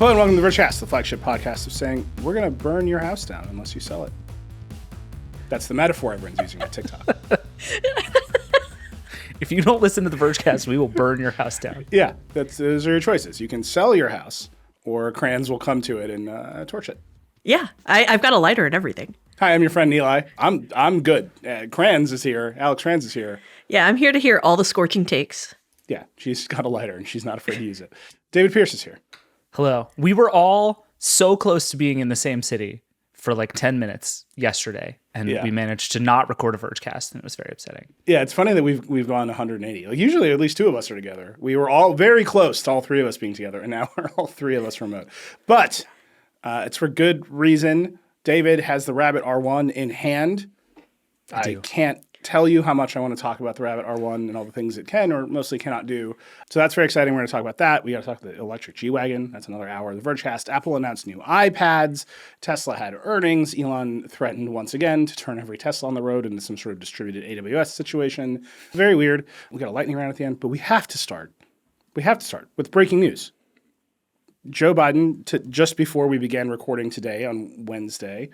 Hello and welcome to the Vergecast, the flagship podcast of saying we're going to burn your house down unless you sell it. That's the metaphor everyone's using on TikTok. If you don't listen to the Vergecast, we will burn your house down. Yeah, those are your choices. You can sell your house, or crayons will come to it and torch it. Yeah, I've got a lighter and everything. Hi, I'm your friend Eli. I'm good. Crayons is here. Alex Franz is here. Yeah, I'm here to hear all the scorching takes. Yeah, she's got a lighter and she's not afraid to use it. David Pierce is here. Hello. We were all so close to being in the same city for like 10 minutes yesterday, and we managed to not record a Vergecast, and it was very upsetting. Yeah, it's funny that we've gone 180. Like usually at least two of us are together. We were all very close to all three of us being together, and now we're all three of us remote. But it's for good reason. David has the Rabbit R1 in hand. I can't tell you how much I want to talk about the Rabbit R1 and all the things it can or mostly cannot do. So that's very exciting. We're going to talk about that. We got to talk about the electric G-Wagon. That's another hour of the Vergecast. Apple announced new iPads. Tesla had earnings. Elon threatened once again to turn every Tesla on the road into some sort of distributed AWS situation. Very weird. We got a lightning round at the end, but we have to start. We have to start with breaking news. Joe Biden, just before we began recording today on Wednesday,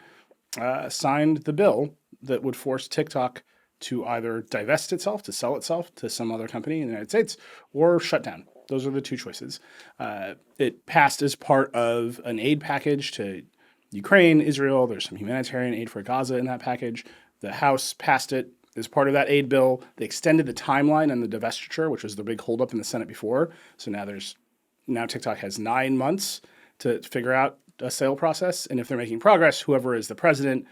signed the bill that would force TikTok to either divest itself, to sell itself to some other company in the United States, or shut down. Those are the two choices. It passed as part of an aid package to Ukraine, Israel. There's some humanitarian aid for Gaza in that package. The House passed it as part of that aid bill. They extended the timeline on the divestiture, which was the big holdup in the Senate before. So now TikTok has 9 months to figure out a sale process, and if they're making progress, whoever is the president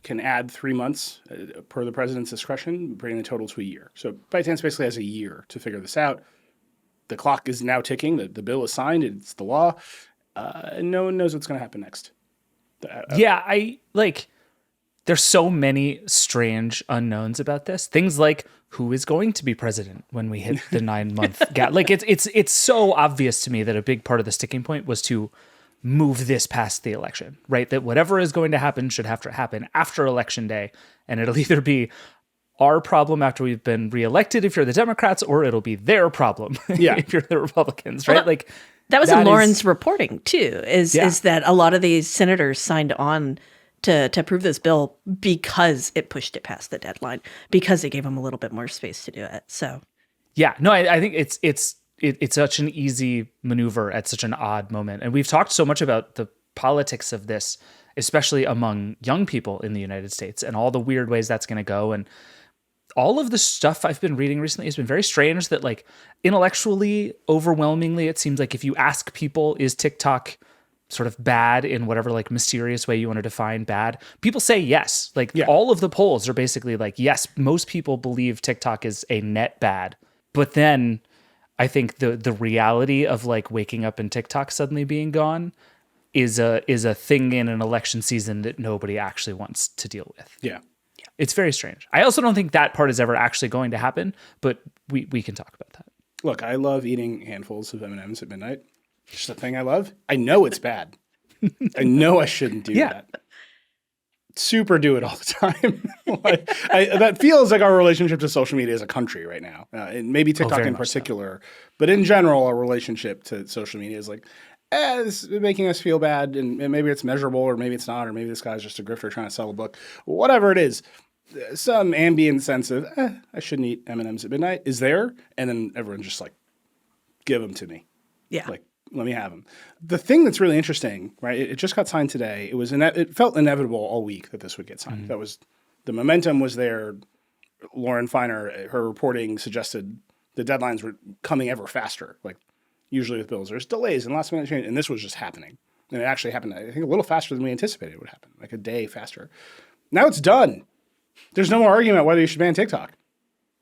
can add 3 months per the president's discretion, bringing the total to a year. So ByteDance basically has a year to figure this out. The clock is now ticking. The bill is signed. It's the law. And no one knows what's going to happen next. There's so many strange unknowns about this. Things like who is going to be president when we hit the 9 month gap. Like it's so obvious to me that a big part of the sticking point was to move this past the election, right? That whatever is going to happen should have to happen after election day. And it'll either be our problem after we've been reelected if you're the Democrats, or it'll be their problem if you're the Republicans, right? Well, that was in Lauren's reporting too, is that a lot of these senators signed on to approve this bill because it pushed it past the deadline, because it gave them a little bit more space to do it. So I think it's such an easy maneuver at such an odd moment. And we've talked so much about the politics of this, especially among young people in the United States, and all the weird ways that's going to go. And all of the stuff I've been reading recently has been very strange that, like, intellectually, overwhelmingly, it seems like if you ask people, is TikTok sort of bad in whatever like mysterious way you want to define bad, people say yes. All of the polls are basically like, yes, most people believe TikTok is a net bad. But then I think the reality of like waking up and TikTok suddenly being gone is a thing in an election season that nobody actually wants to deal with. Yeah. It's very strange. I also don't think that part is ever actually going to happen, but we can talk about that. Look, I love eating handfuls of M&Ms at midnight. It's just a thing I love. I know it's bad. I know I shouldn't do that. Super do it all the time. That feels like our relationship to social media as a country right now. And maybe TikTok in particular. So. But in general, our relationship to social media is like, it's making us feel bad. And maybe it's measurable, or maybe it's not, or maybe this guy's just a grifter trying to sell a book. Whatever it is, some ambient sense of, I shouldn't eat M&Ms at midnight is there. And then everyone's just like, give them to me. Yeah. Like, let me have them. The thing that's really interesting, right? It just got signed today. It felt inevitable all week that this would get signed. Mm-hmm. The momentum was there. Lauren Feiner, her reporting suggested the deadlines were coming ever faster. Like usually with bills, there's delays and last minute change, and this was just happening. And it actually happened, I think, a little faster than we anticipated it would happen, like a day faster. Now it's done. There's no more argument about whether you should ban TikTok.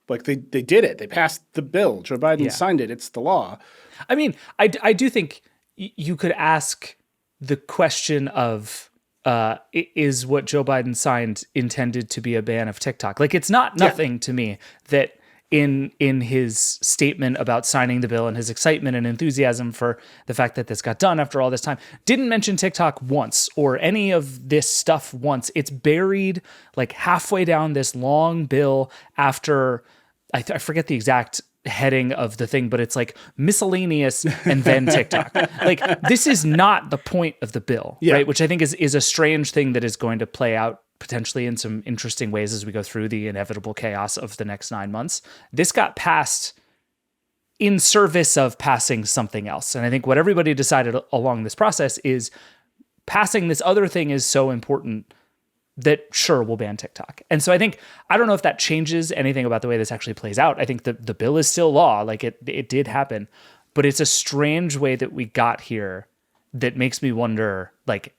Like they did it. They passed the bill. Joe Biden signed it. It's the law. I mean, I do think you could ask the question of, is what Joe Biden signed intended to be a ban of TikTok? Like, it's not nothing to me that in his statement about signing the bill and his excitement and enthusiasm for the fact that this got done after all this time, didn't mention TikTok once or any of this stuff once. It's buried like halfway down this long bill after, I forget the exact heading of the thing, but it's like miscellaneous and then TikTok. Like this is not the point of the bill, right? Which I think is a strange thing that is going to play out potentially in some interesting ways as we go through the inevitable chaos of the next 9 months. This got passed in service of passing something else. And I think what everybody decided along this process is passing this other thing is so important that sure, we'll ban TikTok. And so I don't know if that changes anything about the way this actually plays out. I think the bill is still law, like it did happen, but it's a strange way that we got here that makes me wonder, like,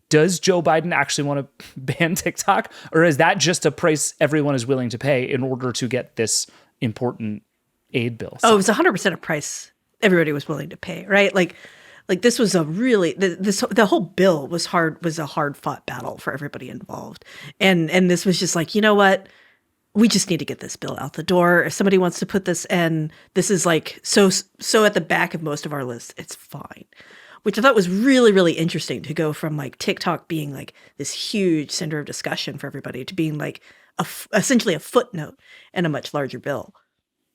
does Joe Biden actually want to ban TikTok, or is that just a price everyone is willing to pay in order to get this important aid bill? Oh, it was 100% a price everybody was willing to pay, right? Like this was a really the whole bill was a hard fought battle for everybody involved, and this was just like, you know what, we just need to get this bill out the door. If somebody wants to put this in, this is like so at the back of most of our lists, it's fine. Which I thought was really, really interesting to go from like TikTok being like this huge center of discussion for everybody to being like essentially a footnote in a much larger bill.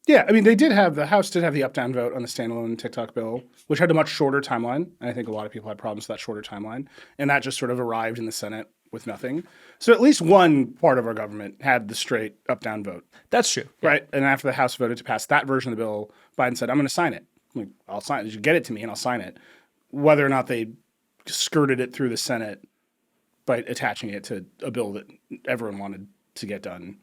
Yeah, I mean, the House did have the up-down vote on the standalone TikTok bill, which had a much shorter timeline. And I think a lot of people had problems with that shorter timeline. And that just sort of arrived in the Senate with nothing. So at least one part of our government had the straight up-down vote. That's true. Right? And after the House voted to pass that version of the bill, Biden said, I'm going to sign it. I'm like, I'll sign it. You get it to me and I'll sign it. Whether or not they skirted it through the Senate by attaching it to a bill that everyone wanted to get done.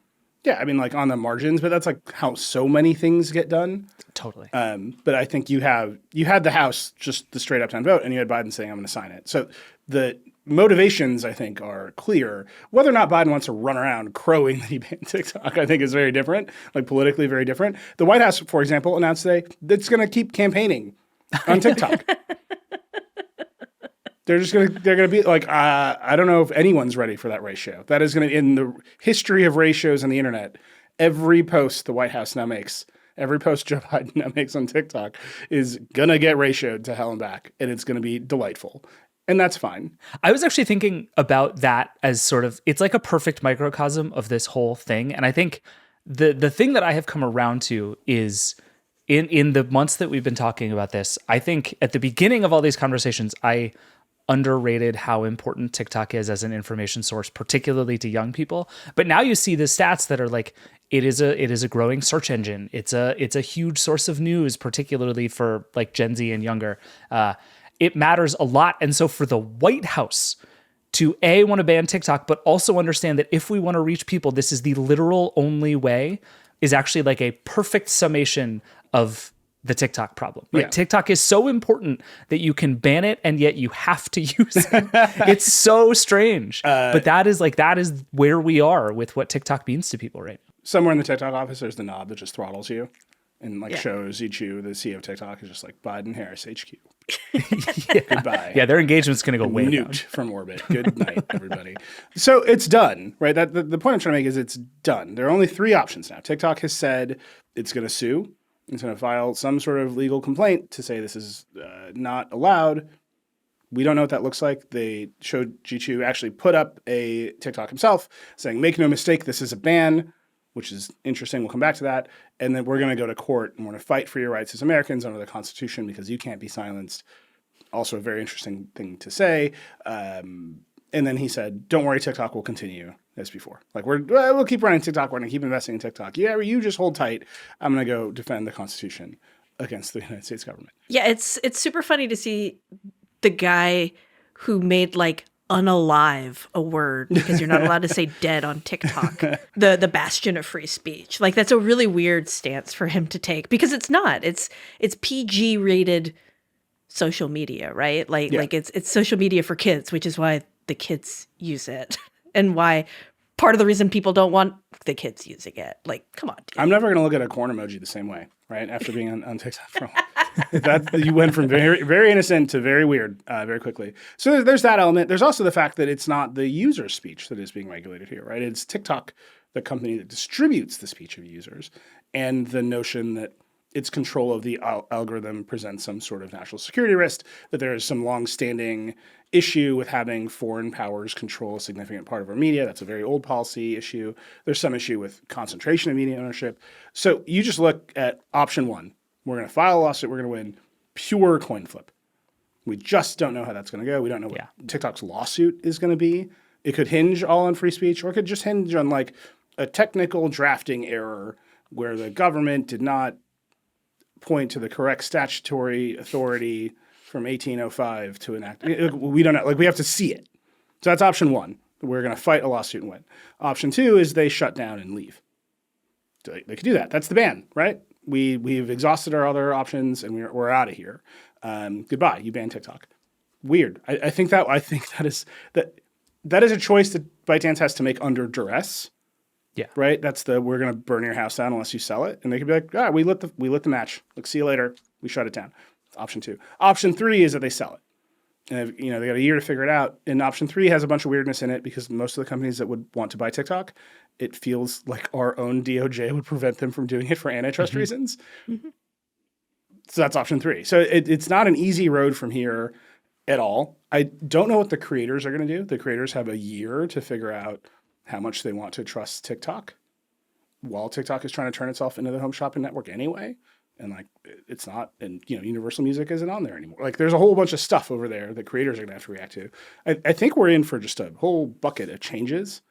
Yeah, I mean, like on the margins, but that's like how so many things get done. Totally. But I think you had the House just the straight up time vote, and you had Biden saying, I'm going to sign it. So the motivations, I think, are clear. Whether or not Biden wants to run around crowing that he banned TikTok, I think is very different, like politically very different. The White House, for example, announced today that it's going to keep campaigning on TikTok. They're going to be like, I don't know if anyone's ready for that ratio. That is going to, in the history of ratios on the internet, every post the White House now makes, every post Joe Biden now makes on TikTok is going to get ratioed to hell and back. And it's going to be delightful. And that's fine. I was actually thinking about that as sort of, it's like a perfect microcosm of this whole thing. And I think the thing that I have come around to is in the months that we've been talking about this, I think at the beginning of all these conversations, I underrated how important TikTok is as an information source, particularly to young people. But now you see the stats that are like, it is a growing search engine. It's a huge source of news, particularly for like Gen Z and younger. It matters a lot. And so for the White House to want to ban TikTok, but also understand that if we want to reach people, this is the literal only way, is actually like a perfect summation of the TikTok problem, right? Yeah. TikTok is so important that you can ban it and yet you have to use it. It's so strange. But that is where we are with what TikTok means to people right now. Somewhere in the TikTok office, there's the knob that just throttles you and like shows you the CEO of TikTok is just like Biden Harris HQ. Goodbye. Yeah, their engagement's going to go way nuked down. From orbit. Good night, everybody. So it's done, right? That the point I'm trying to make is it's done. There are only 3 options now. TikTok has said it's going to sue. It's going to file some sort of legal complaint to say this is not allowed. We don't know what that looks like. They showed G2 actually put up a TikTok himself saying, make no mistake, this is a ban, which is interesting. We'll come back to that. And then we're going to go to court and we're going to fight for your rights as Americans under the Constitution because you can't be silenced. Also a very interesting thing to say. And then he said, don't worry, TikTok will continue as before. Like, we'll keep running TikTok. We're going to keep investing in TikTok. Yeah, you just hold tight. I'm going to go defend the Constitution against the United States government. Yeah, it's super funny to see the guy who made, like, unalive a word because you're not allowed to say dead on TikTok, the bastion of free speech. Like, that's a really weird stance for him to take because it's not. It's PG rated social media, right? Like it's social media for kids, which is why the kids use it and why part of the reason people don't want the kids using it. Like, come on, dude. I'm never going to look at a corn emoji the same way, right? After being on TikTok for a while. That you went from very, very innocent to very weird very quickly. So there's that element. There's also the fact that it's not the user speech that is being regulated here, right? It's TikTok, the company that distributes the speech of users, and the notion that its control of the algorithm presents some sort of national security risk, that there is some long-standing issue with having foreign powers control a significant part of our media. That's a very old policy issue. There's some issue with concentration of media ownership. So you just look at option one. We're going to file a lawsuit. We're going to win. Pure coin flip. We just don't know how that's going to go. We don't know what TikTok's lawsuit is going to be. It could hinge all on free speech, or it could just hinge on like a technical drafting error where the government did not point to the correct statutory authority from 1805 to enact. We don't know. Like, we have to see it. So that's option one. We're going to fight a lawsuit and win. Option two is they shut down and leave. They could do that. That's the ban, right? We've exhausted our other options and we're out of here. Goodbye. You ban TikTok. Weird. I think that is a choice that ByteDance has to make under duress. Yeah. Right. That's we're going to burn your house down unless you sell it. And they could be like, we lit the match. Like, see you later. We shut it down. That's option two. Option three is that they sell it. And they got a year to figure it out. And option three has a bunch of weirdness in it because most of the companies that would want to buy TikTok, it feels like our own DOJ would prevent them from doing it for antitrust reasons. Mm-hmm. So that's option three. So it's not an easy road from here at all. I don't know what the creators are going to do. The creators have a year to figure out how much they want to trust TikTok while TikTok is trying to turn itself into the home shopping network anyway. And like, it's not, and Universal Music isn't on there anymore. Like, there's a whole bunch of stuff over there that creators are going to have to react to. I think we're in for just a whole bucket of changes,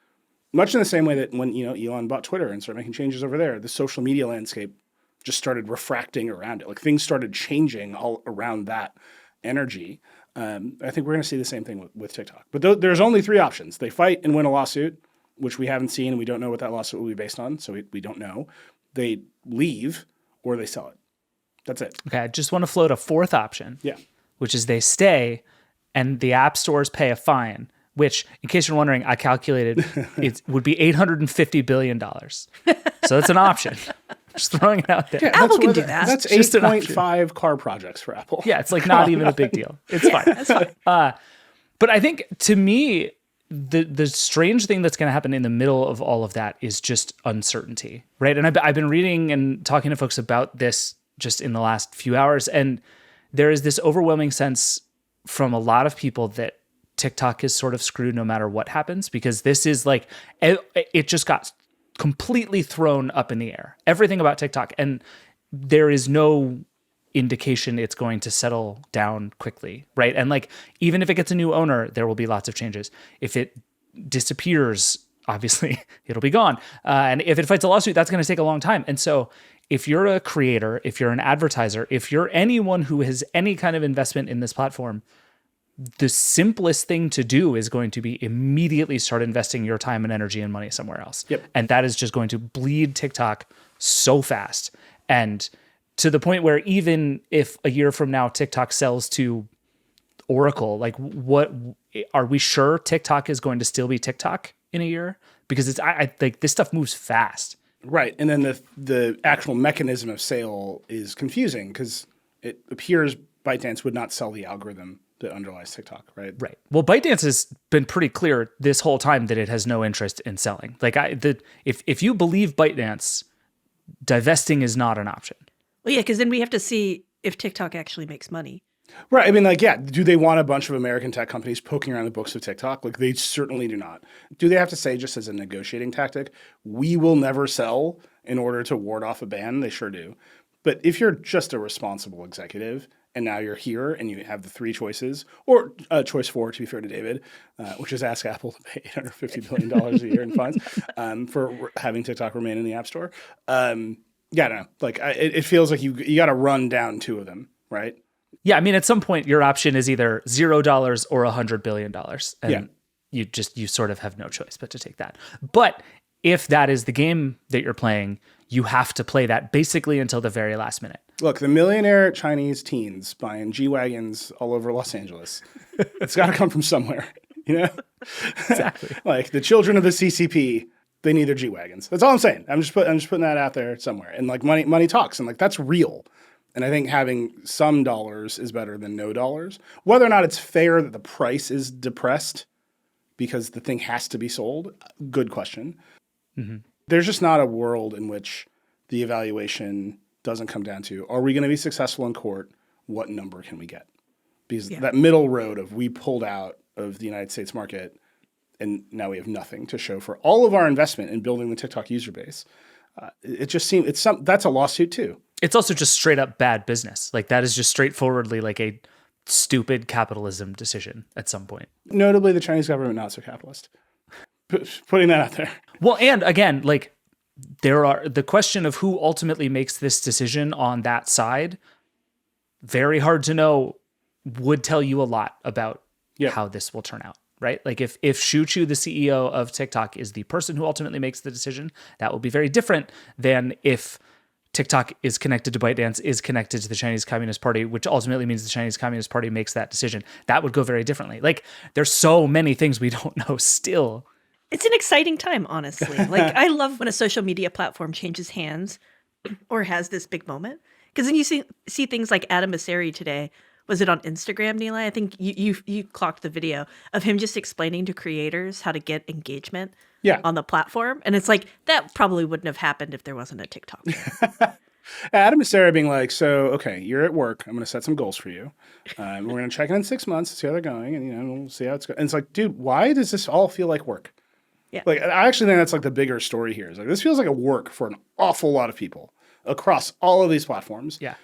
much in the same way that when, Elon bought Twitter and started making changes over there, the social media landscape just started refracting around it. Like, things started changing all around that energy. I think we're going to see the same thing with TikTok. But there's only three options. They fight and win a lawsuit, which we haven't seen, and we don't know what that lawsuit will be based on, so we don't know. They leave, or they sell it. That's it. Okay, I just want to float a fourth option. Yeah. Which is they stay, and the app stores pay a fine, which, in case you're wondering, I calculated it would be $850 billion. So that's an option. Just throwing it out there. Yeah, Apple can do that. That's 8.5 car projects for Apple. Yeah, it's like not even a big deal. It's fine. That's fine. But I think, to me, the strange thing that's going to happen in the middle of all of that is just uncertainty, right? And I've been reading and talking to folks about this just in the last few hours, and there is this overwhelming sense from a lot of people that TikTok is sort of screwed no matter what happens, because this is like, it just got completely thrown up in the air. Everything about TikTok, and there is no indication it's going to settle down quickly, right? And like, even if it gets a new owner, there will be lots of changes. If it disappears, obviously it'll be gone. And if it fights a lawsuit, that's going to take a long time. And so if you're a creator, if you're an advertiser, if you're anyone who has any kind of investment in this platform, the simplest thing to do is going to be immediately start investing your time and energy and money somewhere else. Yep. And that is just going to bleed TikTok so fast. And to the point where even if a year from now TikTok sells to Oracle, like, what are we sure TikTok is going to still be TikTok in a year? Because it's I like, this stuff moves fast. Right. And then the actual mechanism of sale is confusing because it appears ByteDance would not sell the algorithm that underlies TikTok, right? Right. Well, ByteDance has been pretty clear this whole time that it has no interest in selling. Like, if you believe ByteDance, divesting is not an option. Well, yeah, because then we have to see if TikTok actually makes money. Right. I mean, like, yeah, do they want a bunch of American tech companies poking around the books of TikTok? Like, they certainly do not. Do they have to say, just as a negotiating tactic, we will never sell in order to ward off a ban? They sure do. But if you're just a responsible executive and now you're here and you have the three choices, or choice four, to be fair to David, which is ask Apple to pay $850 billion a year in fines for having TikTok remain in the App Store. Yeah, I don't know. Like, it feels like you got to run down two of them, right? Yeah, I mean, at some point, your option is either $0 or $100 billion. And you sort of have no choice but to take that. But if that is the game that you're playing, you have to play that basically until the very last minute. Look, the millionaire Chinese teens buying G-Wagons all over Los Angeles, it's got to come from somewhere, you know? Exactly. Like, the children of the CCP, they need their G-Wagons. That's all I'm saying. I'm just putting that out there somewhere. And like, money talks, and like, that's real. And I think having some dollars is better than no dollars. Whether or not it's fair that the price is depressed because the thing has to be sold, good question. Mm-hmm. There's just not a world in which the evaluation doesn't come down to, are we going to be successful in court? What number can we get? Because that middle road of we pulled out of the United States market and now we have nothing to show for all of our investment in building the TikTok user base. It just seems that's a lawsuit too. It's also just straight up bad business. Like that is just straightforwardly like a stupid capitalism decision at some point. Notably, the Chinese government not so capitalist. Putting that out there. Well, and again, like the question of who ultimately makes this decision on that side, very hard to know, would tell you a lot about how this will turn out, right? Like if Shu Chu, the CEO of TikTok, is the person who ultimately makes the decision, that will be very different than if TikTok is connected to ByteDance, is connected to the Chinese Communist Party, which ultimately means the Chinese Communist Party makes that decision. That would go very differently. Like there's so many things we don't know still. It's an exciting time, honestly. Like I love when a social media platform changes hands or has this big moment. Because then you see things like Adam Mosseri today. Was it on Instagram, Neela? I think you clocked the video of him just explaining to creators how to get engagement on the platform. And it's like, that probably wouldn't have happened if there wasn't a TikTok. Adam and Sarah being like, so, okay, you're at work. I'm going to set some goals for you. We're going to check in 6 months to see how they're going. And, we'll see how it's going. And it's like, dude, why does this all feel like work? Yeah. Like, I actually think that's like the bigger story here. Is like, this feels like a work for an awful lot of people across all of these platforms. Yeah.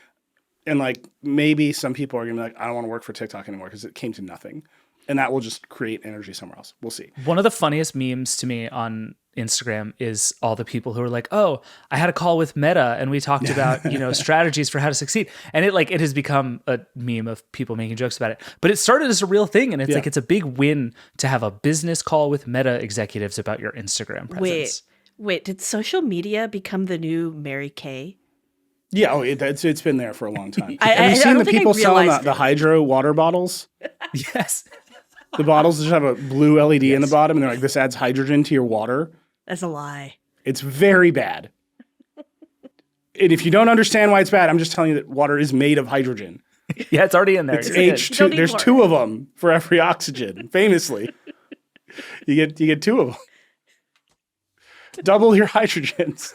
And like maybe some people are going to be like, I don't want to work for TikTok anymore because it came to nothing. And that will just create energy somewhere else. We'll see. One of the funniest memes to me on Instagram is all the people who are like, oh, I had a call with Meta and we talked about, strategies for how to succeed. And it has become a meme of people making jokes about it. But it started as a real thing. And it's like, it's a big win to have a business call with Meta executives about your Instagram presence. Wait, did social media become the new Mary Kay? Yeah, it's been there for a long time. I Have you seen the don't think people I selling realized the hydro water bottles? Yes. The bottles just have a blue LED in the bottom, and they're like, this adds hydrogen to your water. That's a lie. It's very bad. And if you don't understand why it's bad, I'm just telling you that water is made of hydrogen. Yeah, it's already in there. It's H2. There's 2 of them for every oxygen, famously. You get 2 of them. Double your hydrogens.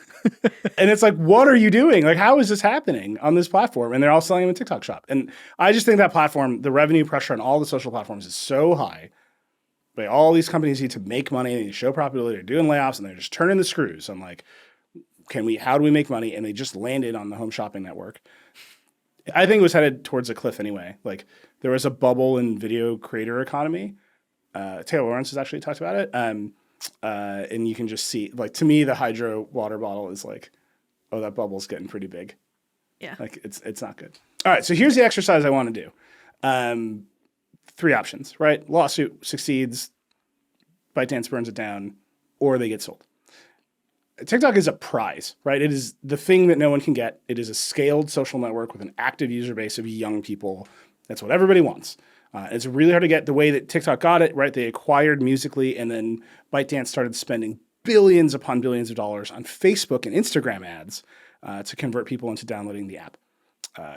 And it's like, what are you doing? Like, how is this happening on this platform? And they're all selling them in TikTok Shop. And I just think that platform, the revenue pressure on all the social platforms is so high. But all these companies need to make money, they need to show profitability, they're doing layoffs, and they're just turning the screws. I'm like, how do we make money? And they just landed on the home shopping network. I think it was headed towards a cliff anyway. Like, there was a bubble in video creator economy. Taylor Lawrence has actually talked about it. And you can just see, like, to me, the hydro water bottle is like, oh, that bubble's getting pretty big. Yeah. Like, it's not good. All right, so here's the exercise I want to do. 3 options, right? Lawsuit succeeds, ByteDance burns it down, or they get sold. TikTok is a prize, right? It is the thing that no one can get. It is a scaled social network with an active user base of young people. That's what everybody wants. It's really hard to get the way that TikTok got it, right? They acquired Musical.ly, and then ByteDance started spending billions upon billions of dollars on Facebook and Instagram ads to convert people into downloading the app.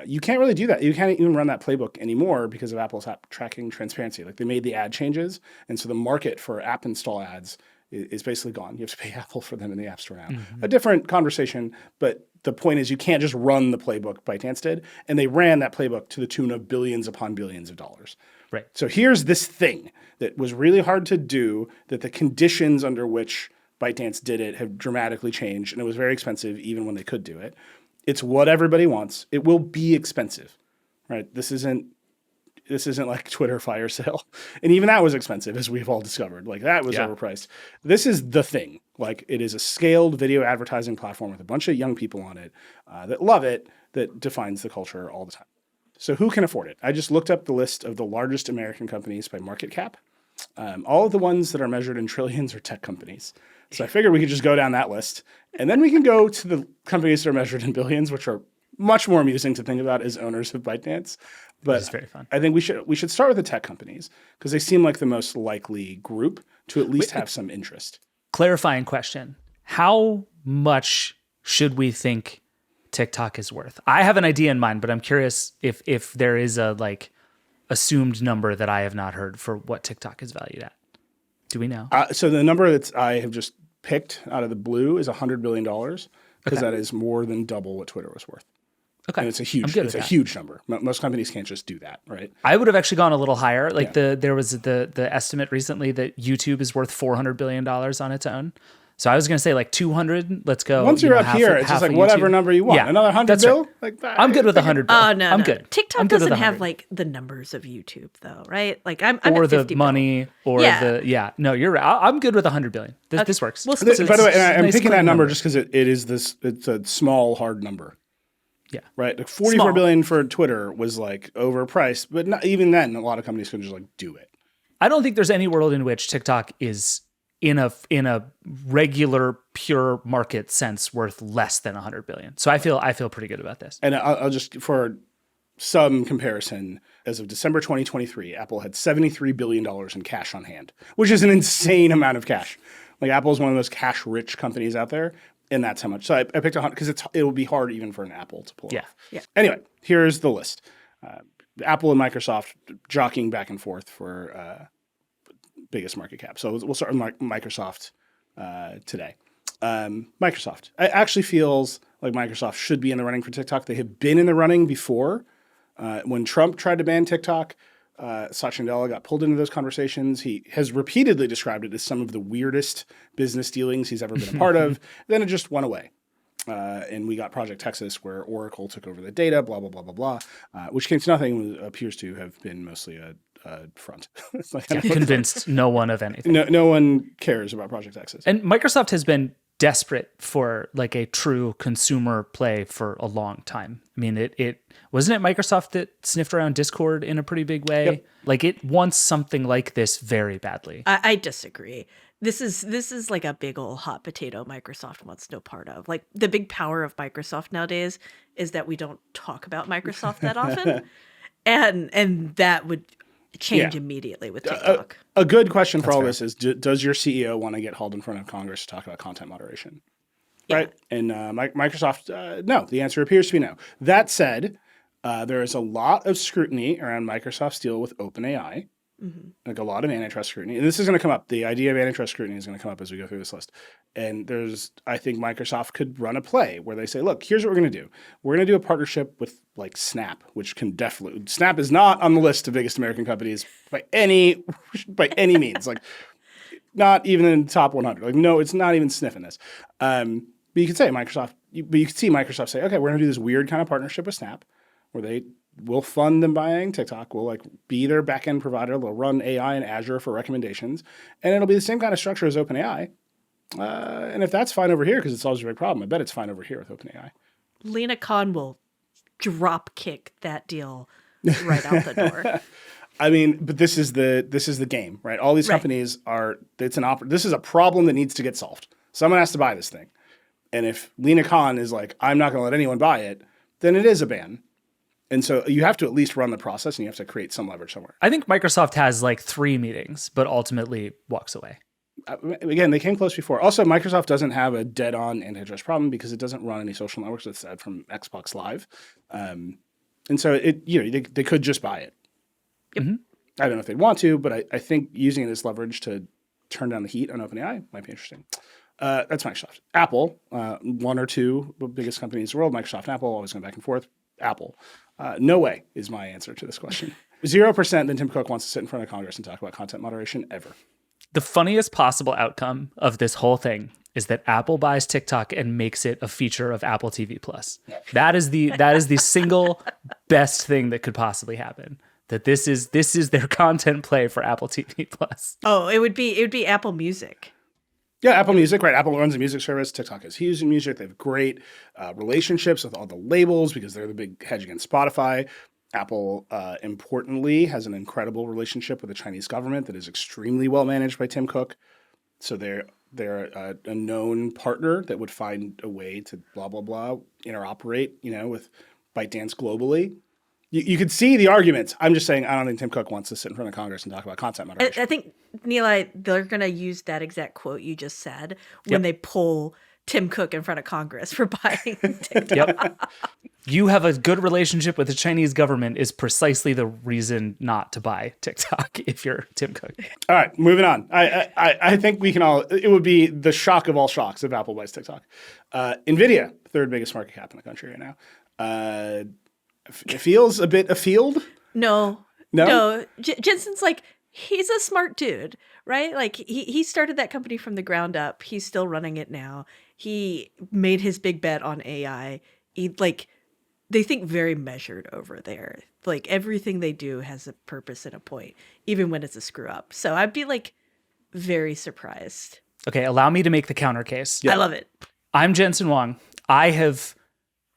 You can't really do that. You can't even run that playbook anymore because of Apple's app tracking transparency. Like, they made the ad changes, and so the market for app install ads is basically gone. You have to pay Apple for them in the App Store now. Mm-hmm. A different conversation, but the point is you can't just run the playbook ByteDance did, and they ran that playbook to the tune of billions upon billions of dollars. Right. So here's this thing that was really hard to do, that the conditions under which ByteDance did it have dramatically changed, and it was very expensive even when they could do it. It's what everybody wants. It will be expensive, right? This isn't like Twitter fire sale. And even that was expensive, as we've all discovered. Like, that was overpriced. This is the thing. Like, it is a scaled video advertising platform with a bunch of young people on it that love it, that defines the culture all the time. So who can afford it? I just looked up the list of the largest American companies by market cap. All of the ones that are measured in trillions are tech companies. So I figured we could just go down that list. And then we can go to the companies that are measured in billions, which are much more amusing to think about as owners of ByteDance. But it's very fun. I think we should start with the tech companies because they seem like the most likely group to at least have some interest. Clarifying question. How much should we think TikTok is worth? I have an idea in mind, but I'm curious if there is a assumed number that I have not heard for what TikTok is valued at. Do we know? So the number that I have just picked out of the blue is $100 billion because that is more than double what Twitter was worth. Okay. And it's a huge number. Most companies can't just do that, right? I would have actually gone a little higher. Like there was the estimate recently that YouTube is worth $400 billion on its own. So I was going to say like 200. Let's go. Once you're up here, it's just like whatever number you want. Yeah, another 100 bill? Right. Like I'm good with 100 bill. Oh, no, I'm no. good. TikTok doesn't have like the numbers of YouTube though, right? Like I'm or at 50 the money or no, you're right. I'm good with 100 billion. This works. We'll By the way, and I'm nice picking that clean number just because it's a small, hard number. Yeah. Right. Like 44 billion for Twitter was like overpriced, but not even then a lot of companies can just like do it. I don't think there's any world in which TikTok is in a regular pure market sense worth less than 100 billion. So I feel pretty good about this. And I'll just, for some comparison, as of December 2023, Apple had $73 billion in cash on hand, which is an insane amount of cash. Like Apple is one of those cash rich companies out there, and that's how much. So I picked 100 because it will be hard even for an Apple to pull off. Yeah. Anyway, here's the list. Apple and Microsoft jockeying back and forth for biggest market cap. So we'll start with Microsoft today. Microsoft. It actually feels like Microsoft should be in the running for TikTok. They have been in the running before. When Trump tried to ban TikTok, Satya Nadella got pulled into those conversations. He has repeatedly described it as some of the weirdest business dealings he's ever been a part of. Then it just went away. And we got Project Texas, where Oracle took over the data, blah, blah, blah, blah, blah, which came to nothing, appears to have been mostly a front. It's like, Convinced no one of anything. No one cares about Project Texas. And Microsoft has been desperate for like a true consumer play for a long time. I mean, it wasn't it Microsoft that sniffed around Discord in a pretty big way. Yep. Like it wants something like this very badly. I disagree. This is like a big old hot potato Microsoft wants no part of. Like the big power of Microsoft nowadays is that we don't talk about Microsoft that often. and that would change immediately with TikTok. A good question for all this is, does your CEO want to get hauled in front of Congress to talk about content moderation? Yeah. Right? And Microsoft, no. The answer appears to be no. That said, there is a lot of scrutiny around Microsoft's deal with OpenAI. Mm-hmm. Like a lot of antitrust scrutiny. And this is going to come up. The idea of antitrust scrutiny is going to come up as we go through this list. And I think Microsoft could run a play where they say, look, here's what we're going to do. We're going to do a partnership with like Snap, which can definitely, Snap is not on the list of biggest American companies by any means. Like not even in the top 100. Like, no, it's not even sniffing this. But you could say Microsoft, but you could see Microsoft say, okay, we're going to do this weird kind of partnership with Snap where we'll fund them buying TikTok. We'll like be their backend provider. They'll run AI in Azure for recommendations. And it'll be the same kind of structure as OpenAI. And if that's fine over here, because it solves a big problem, I bet it's fine over here with OpenAI. Lena Khan will drop kick that deal right out the door. I mean, but this is the game, right? All these companies this is a problem that needs to get solved. Someone has to buy this thing. And if Lena Khan is like, I'm not going to let anyone buy it, then it is a ban. And so you have to at least run the process and you have to create some leverage somewhere. I think Microsoft has like 3 meetings, but ultimately walks away. Again, they came close before. Also, Microsoft doesn't have a dead-on antitrust problem because it doesn't run any social networks aside from Xbox Live. And so they could just buy it. Yep. Mm-hmm. I don't know if they'd want to, but I think using it as leverage to turn down the heat on OpenAI might be interesting. That's Microsoft. Apple, one or two biggest companies in the world, Microsoft and Apple, always going back and forth. Apple. No way is my answer to this question. 0% that Tim Cook wants to sit in front of Congress and talk about content moderation ever. The funniest possible outcome of this whole thing is that Apple buys TikTok and makes it a feature of Apple TV Plus. That is the single best thing that could possibly happen. That this is their content play for Apple TV Plus. Oh, it would be Apple Music. Yeah, Apple Music, right? Apple runs a music service. TikTok is huge in music. They have great relationships with all the labels because they're the big hedge against Spotify. Apple, importantly, has an incredible relationship with the Chinese government that is extremely well managed by Tim Cook. So they're a known partner that would find a way to blah, blah, blah, interoperate, with ByteDance globally. You could see the arguments. I'm just saying I don't think Tim Cook wants to sit in front of Congress and talk about content moderation. I think, Neil, they're going to use that exact quote you just said when they pull Tim Cook in front of Congress for buying TikTok. Yep. You have a good relationship with the Chinese government is precisely the reason not to buy TikTok if you're Tim Cook. All right, moving on. I think we can all, it would be the shock of all shocks if Apple buys TikTok. NVIDIA, third biggest market cap in the country right now. It feels a bit afield. No. No? Jensen's like, he's a smart dude, right? Like he started that company from the ground up. He's still running it now. He made his big bet on AI. They think very measured over there. Like everything they do has a purpose and a point, even when it's a screw up. So I'd be like very surprised. Okay, allow me to make the counter case. I love it. I'm Jensen Huang. I have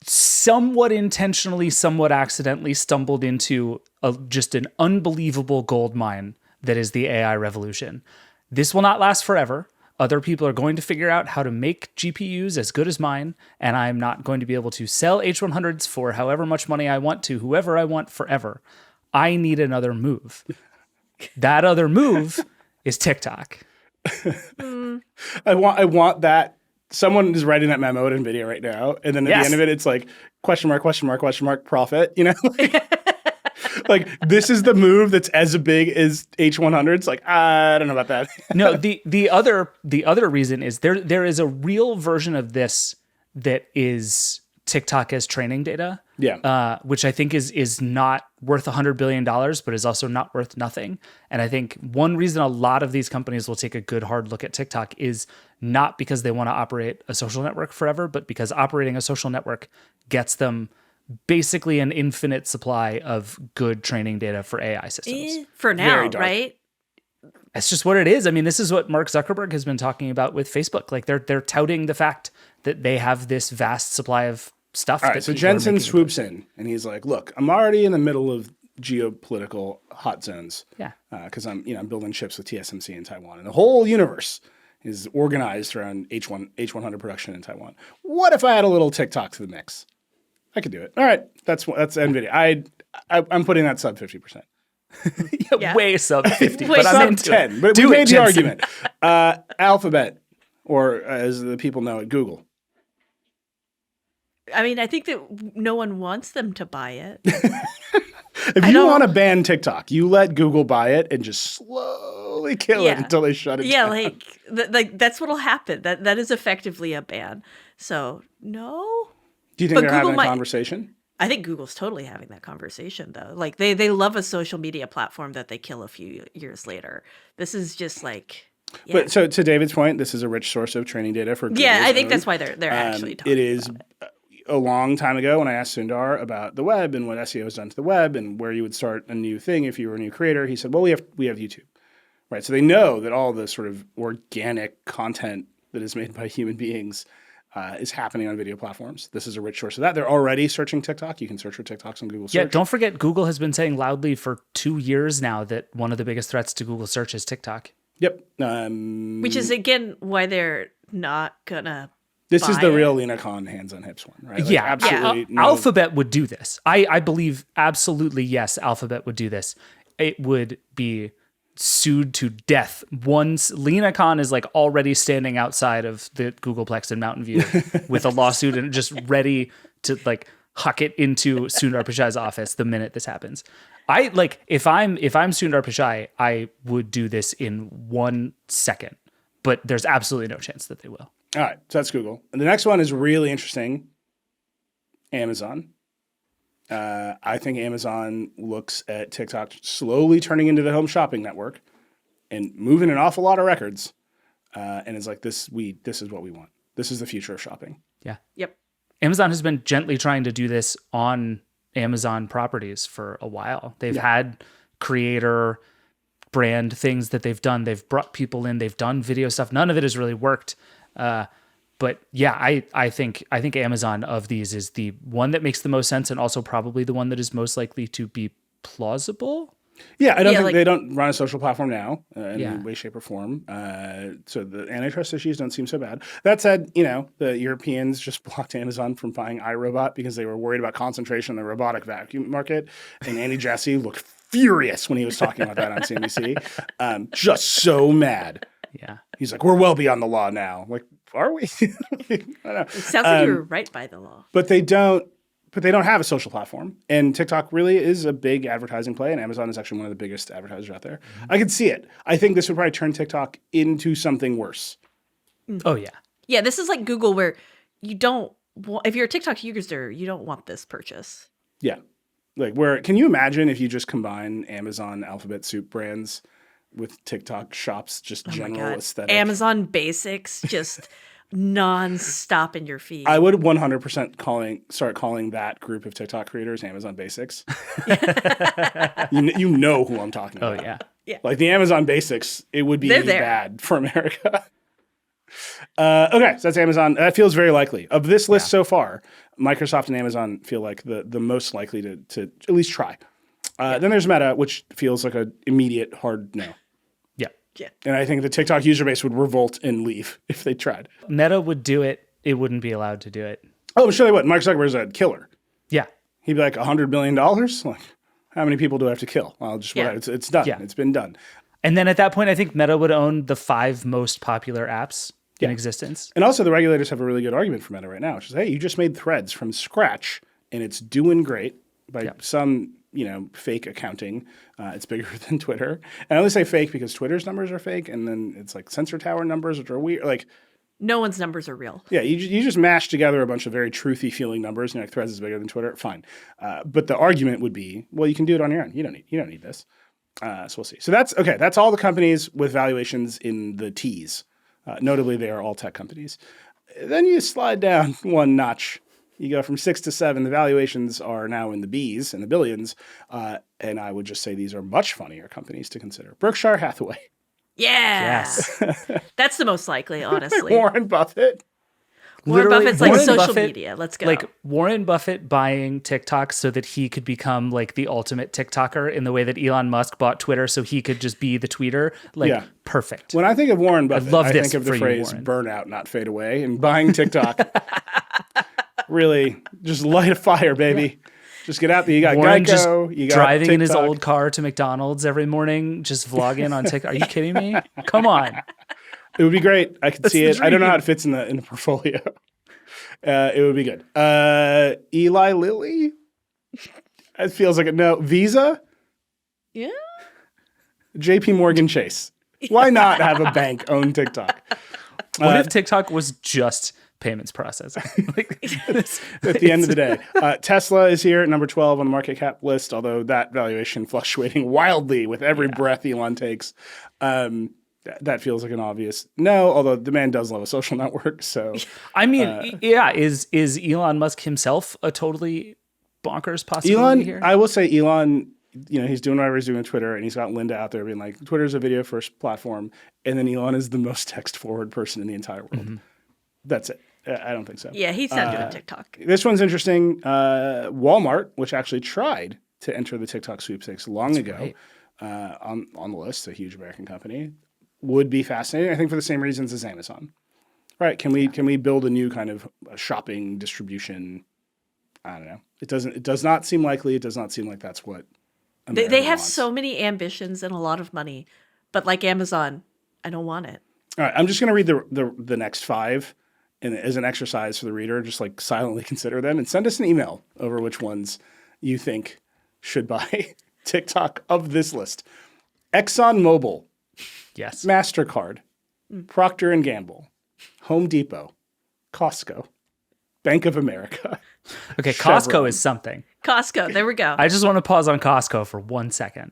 somewhat intentionally, somewhat accidentally stumbled into just an unbelievable gold mine that is the AI revolution. This will not last forever. Other people are going to figure out how to make GPUs as good as mine, and I'm not going to be able to sell H100s for however much money I want to whoever I want forever. I need another move. That other move is TikTok. I want that. Someone is writing that memo in NVIDIA right now, and then at the end of it, it's like question mark, question mark, question mark, profit. You know, like this is the move that's as big as H100s. Like I don't know about that. No, the other reason is there is a real version of this that is TikTok as training data. Yeah. Which I think is not worth $100 billion, but is also not worth nothing. And I think one reason a lot of these companies will take a good hard look at TikTok is not because they want to operate a social network forever, but because operating a social network gets them basically an infinite supply of good training data for AI systems. For now, right? That's just what it is. I mean, this is what Mark Zuckerberg has been talking about with Facebook. Like they're touting the fact that they have this vast supply of stuff. All right, so Jensen swoops in and he's like, "Look, I'm already in the middle of geopolitical hot zones. Yeah, because I'm building chips with TSMC in Taiwan, and the whole universe is organized around H100 production in Taiwan. What if I add a little TikTok to the mix? I could do it. All right, that's NVIDIA. I'm putting that sub 50%. Way sub 50, but I'm sub into 10. it. But we made the argument. Alphabet, or as the people know it, Google. I mean, I think that no one wants them to buy it. If you want to ban TikTok, you let Google buy it and just slowly kill it until they shut it down. like that's what'll happen. That is effectively a ban. So no. Do you think they're having a conversation? I think Google's totally having that conversation though. Like they love a social media platform that they kill a few years later. This is just like. Yeah. But so to David's point, this is a rich source of training data for Google's I think own. that's why they're actually talking. It is. A long time ago when I asked Sundar about the web and what SEO has done to the web and where you would start a new thing if you were a new creator, he said, well, we have YouTube, right? So they know that all the sort of organic content that is made by human beings is happening on video platforms. This is a rich source of that. They're already searching TikTok. You can search for TikToks on Google Search. Yeah, don't forget Google has been saying loudly for 2 years now that one of the biggest threats to Google Search is TikTok. Yep. Which is, again, why they're not going to This is the real Lena Khan hands on hips one, right? Like absolutely. No. Alphabet would do this. I believe absolutely yes, Alphabet would do this. It would be sued to death once Lena Khan is like already standing outside of the Googleplex in Mountain View with a lawsuit and just ready to like huck it into Sundar Pichai's office the minute this happens. If I'm Sundar Pichai, I would do this in 1 second, but there's absolutely no chance that they will. All right, so that's Google. And the next one is really interesting. Amazon. I think Amazon looks at TikTok slowly turning into the home shopping network and moving an awful lot of records. And it's like, this is what we want. This is the future of shopping. Yeah. Yep. Amazon has been gently trying to do this on Amazon properties for a while. They've had creator brand things that they've done. They've brought people in. They've done video stuff. None of it has really worked. But yeah, I think Amazon of these is the one that makes the most sense and also probably the one that is most likely to be plausible. Yeah, I don't think they don't run a social platform now in any way, shape, or form. So the antitrust issues don't seem so bad. That said, the Europeans just blocked Amazon from buying iRobot because they were worried about concentration in the robotic vacuum market. And Andy Jassy looked furious when he was talking about that on CNBC. Just so mad. Yeah. He's like, we're well beyond the law now. Like, are we? I don't know. It sounds like you were right by the law. But they don't have a social platform. And TikTok really is a big advertising play, and Amazon is actually one of the biggest advertisers out there. Mm-hmm. I could see it. I think this would probably turn TikTok into something worse. Oh, yeah. Yeah, this is like Google where you don't if you're a TikTok user, you don't want this purchase. Yeah. Like can you imagine if you just combine Amazon alphabet soup brands with TikTok shops, just general aesthetic? Amazon basics, just non-stop in your feed. I would 100% start calling that group of TikTok creators Amazon basics. you know who I'm talking about. Oh, yeah. Yeah. Like the Amazon basics, it would be bad for America. Okay, so that's Amazon. That feels very likely. Of this list so far, Microsoft and Amazon feel like the most likely to at least try. Then there's Meta, which feels like an immediate hard no. Yeah. And I think the TikTok user base would revolt and leave if they tried. Meta would do it. It wouldn't be allowed to do it. Oh, I'm sure they would. Mark Zuckerberg's a killer. Yeah. He'd be like, $100 billion? Like, how many people do I have to kill? Well, it's done. Yeah. It's been done. And then at that point, I think Meta would own the 5 most popular apps in existence. And also the regulators have a really good argument for Meta right now, which is, hey, you just made Threads from scratch and it's doing great by some, fake accounting. It's bigger than Twitter. And I only say fake because Twitter's numbers are fake. And then it's like Sensor Tower numbers, which are weird. Like, no one's numbers are real. yeah, you just mash together a bunch of very truthy feeling numbers. And like Threads is bigger than Twitter. Fine. But the argument would be, well, you can do it on your own. You don't need this. So we'll see. So that's all the companies with valuations in the T's. Notably, they are all tech companies. Then you slide down one notch. You go from 6 to 7. The valuations are now in the B's and the billions. And I would just say these are much funnier companies to consider. Berkshire Hathaway. Yeah. Yes. That's the most likely, honestly. Warren Buffett. Warren Buffett's like Warren social Buffett, media. Let's go. Like Warren Buffett buying TikTok so that he could become like the ultimate TikToker in the way that Elon Musk bought Twitter so he could just be the tweeter. Like, perfect. When I think of Warren Buffett, love I this think of the for you, phrase Warren. burnout, not fade away. And buying TikTok, really just light a fire, baby. Just get out there. You got Warren just Geico. You got driving in his TikTok. old car to McDonald's every morning, just vlogging on TikTok. Are you kidding me? Come on. It would be great. I could see the it. I don't know dream. how it fits in the portfolio. It would be good. Eli Lilly? It feels like a no. Visa? yeah. JP Morgan Chase. Why not have a bank own TikTok? What if TikTok was just payments processing? Like, At the end of the day. Tesla is here at number 12 on the market cap list, although that valuation fluctuating wildly with every breath Elon takes. That feels like an obvious no, although the man does love a social network. So I mean, is Elon Musk himself a totally bonkers possibility here? I will say Elon, he's doing whatever he's doing on Twitter, and he's got Linda out there being like, Twitter's a video first platform, and then Elon is the most text forward person in the entire world. Mm-hmm. That's it. I don't think so. Yeah, he's not doing TikTok. This one's interesting. Walmart, which actually tried to enter the TikTok sweepstakes long ago, right. on the list, a huge American company, would be fascinating. I think for the same reasons as Amazon. Right? Can we build a new kind of shopping distribution? I don't know. It does not seem likely. It does not seem like that's what America They have wants. so many ambitions and a lot of money, but like Amazon, I don't want it. All right, I'm just going to read the next 5, and as an exercise for the reader, just like silently consider them and send us an email over which ones you think should buy TikTok of this list. ExxonMobil, Yes. MasterCard, Procter & Gamble, Home Depot, Costco, Bank of America. Okay, Chevron. Costco is something. Costco, there we go. I just want to pause on Costco for 1 second.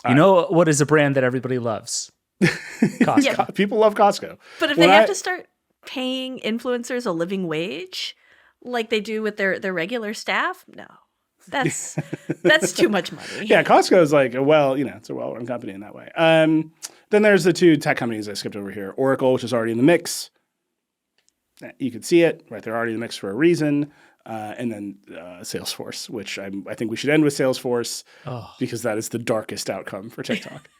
You know what is a brand that everybody loves? Costco. Yeah. People love Costco. But if When they have I- to start paying influencers a living wage like they do with their regular staff, no. That's too much money. Yeah, Costco is like it's a well-run company in that way. Then there's the 2 tech companies I skipped over here. Oracle, which is already in the mix. You could see it, right? They're already in the mix for a reason. And then Salesforce, which I think we should end with Salesforce because that is the darkest outcome for TikTok.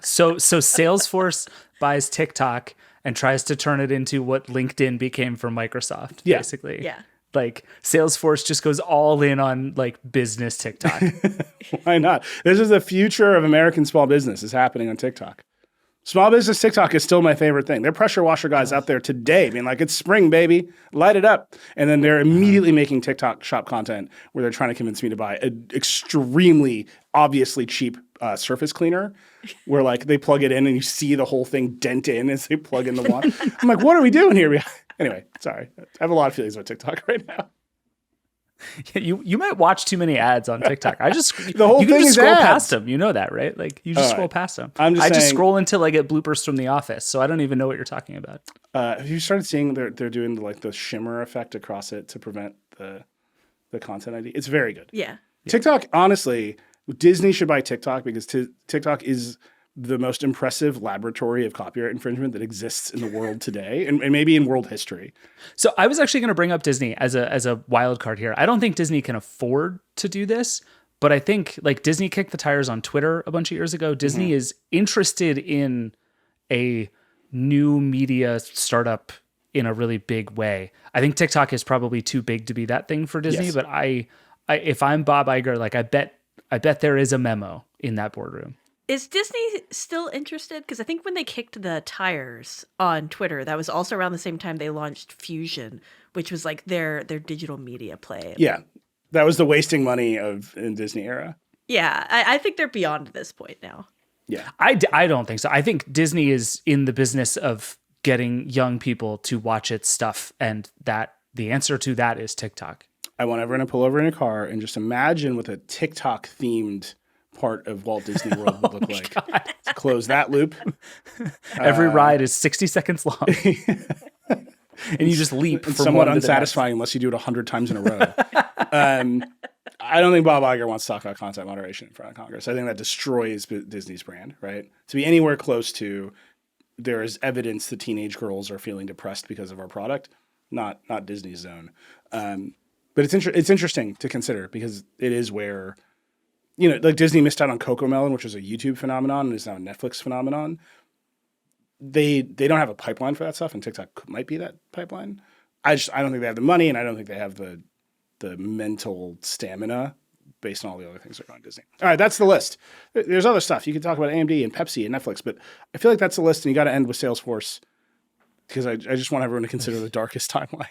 So Salesforce buys TikTok and tries to turn it into what LinkedIn became for Microsoft, basically. Yeah. Like Salesforce just goes all in on like business TikTok. Why not? This is the future of American small business is happening on TikTok. Small business TikTok is still my favorite thing. They're pressure washer guys out there today being like, it's spring, baby. Light it up. And then they're immediately making TikTok shop content where they're trying to convince me to buy an extremely obviously cheap surface cleaner, where like they plug it in and you see the whole thing dent in as they plug in the wand. I'm like, what are we doing here? Anyway, sorry. I have a lot of feelings about TikTok right now. You might watch too many ads on TikTok. I just The whole you can thing just is scroll ads. past them. You know that, right? Like you just scroll past them. I'm just I just saying- scroll until I get bloopers from The Office, so I don't even know what you're talking about. Have you started seeing they're doing like the shimmer effect across it to prevent the content ID? It's very good. Yeah. TikTok, honestly, Disney should buy TikTok because TikTok is the most impressive laboratory of copyright infringement that exists in the world today and maybe in world history. So I was actually going to bring up Disney as a wild card here. I don't think Disney can afford to do this, but I think like Disney kicked the tires on Twitter a bunch of years ago. Disney is interested in a new media startup in a really big way. I think TikTok is probably too big to be that thing for Disney, Yes. but I if I'm Bob Iger, like I bet there is a memo in that boardroom. Is Disney still interested? Because I think when they kicked the tires on Twitter, that was also around the same time they launched Fusion, which was like their digital media play. Yeah, that was the wasting money in Disney era. Yeah, I think they're beyond this point now. Yeah. I don't think so. I think Disney is in the business of getting young people to watch its stuff, and that the answer to that is TikTok. I want everyone to pull over in a car and just imagine what a TikTok-themed part of Walt Disney World would look like. To close that loop. Every ride is 60 seconds long. And you just leap It's from somewhat one to the next. unsatisfying unless you do it 100 times in a row. I don't think Bob Iger wants to talk about content moderation in front of Congress. I think that destroys Disney's brand, right? To be anywhere close to there is evidence that teenage girls are feeling depressed because of our product, not Disney's zone. But it's interesting to consider because it is where, like Disney missed out on Cocomelon, which was a YouTube phenomenon and is now a Netflix phenomenon. They don't have a pipeline for that stuff, and TikTok might be that pipeline. I don't think they have the money, and I don't think they have the mental stamina based on all the other things that are going on Disney. All right, that's the list. There's other stuff. You can talk about AMD and Pepsi and Netflix, but I feel like that's the list, and you got to end with Salesforce because I just want everyone to consider the darkest timeline.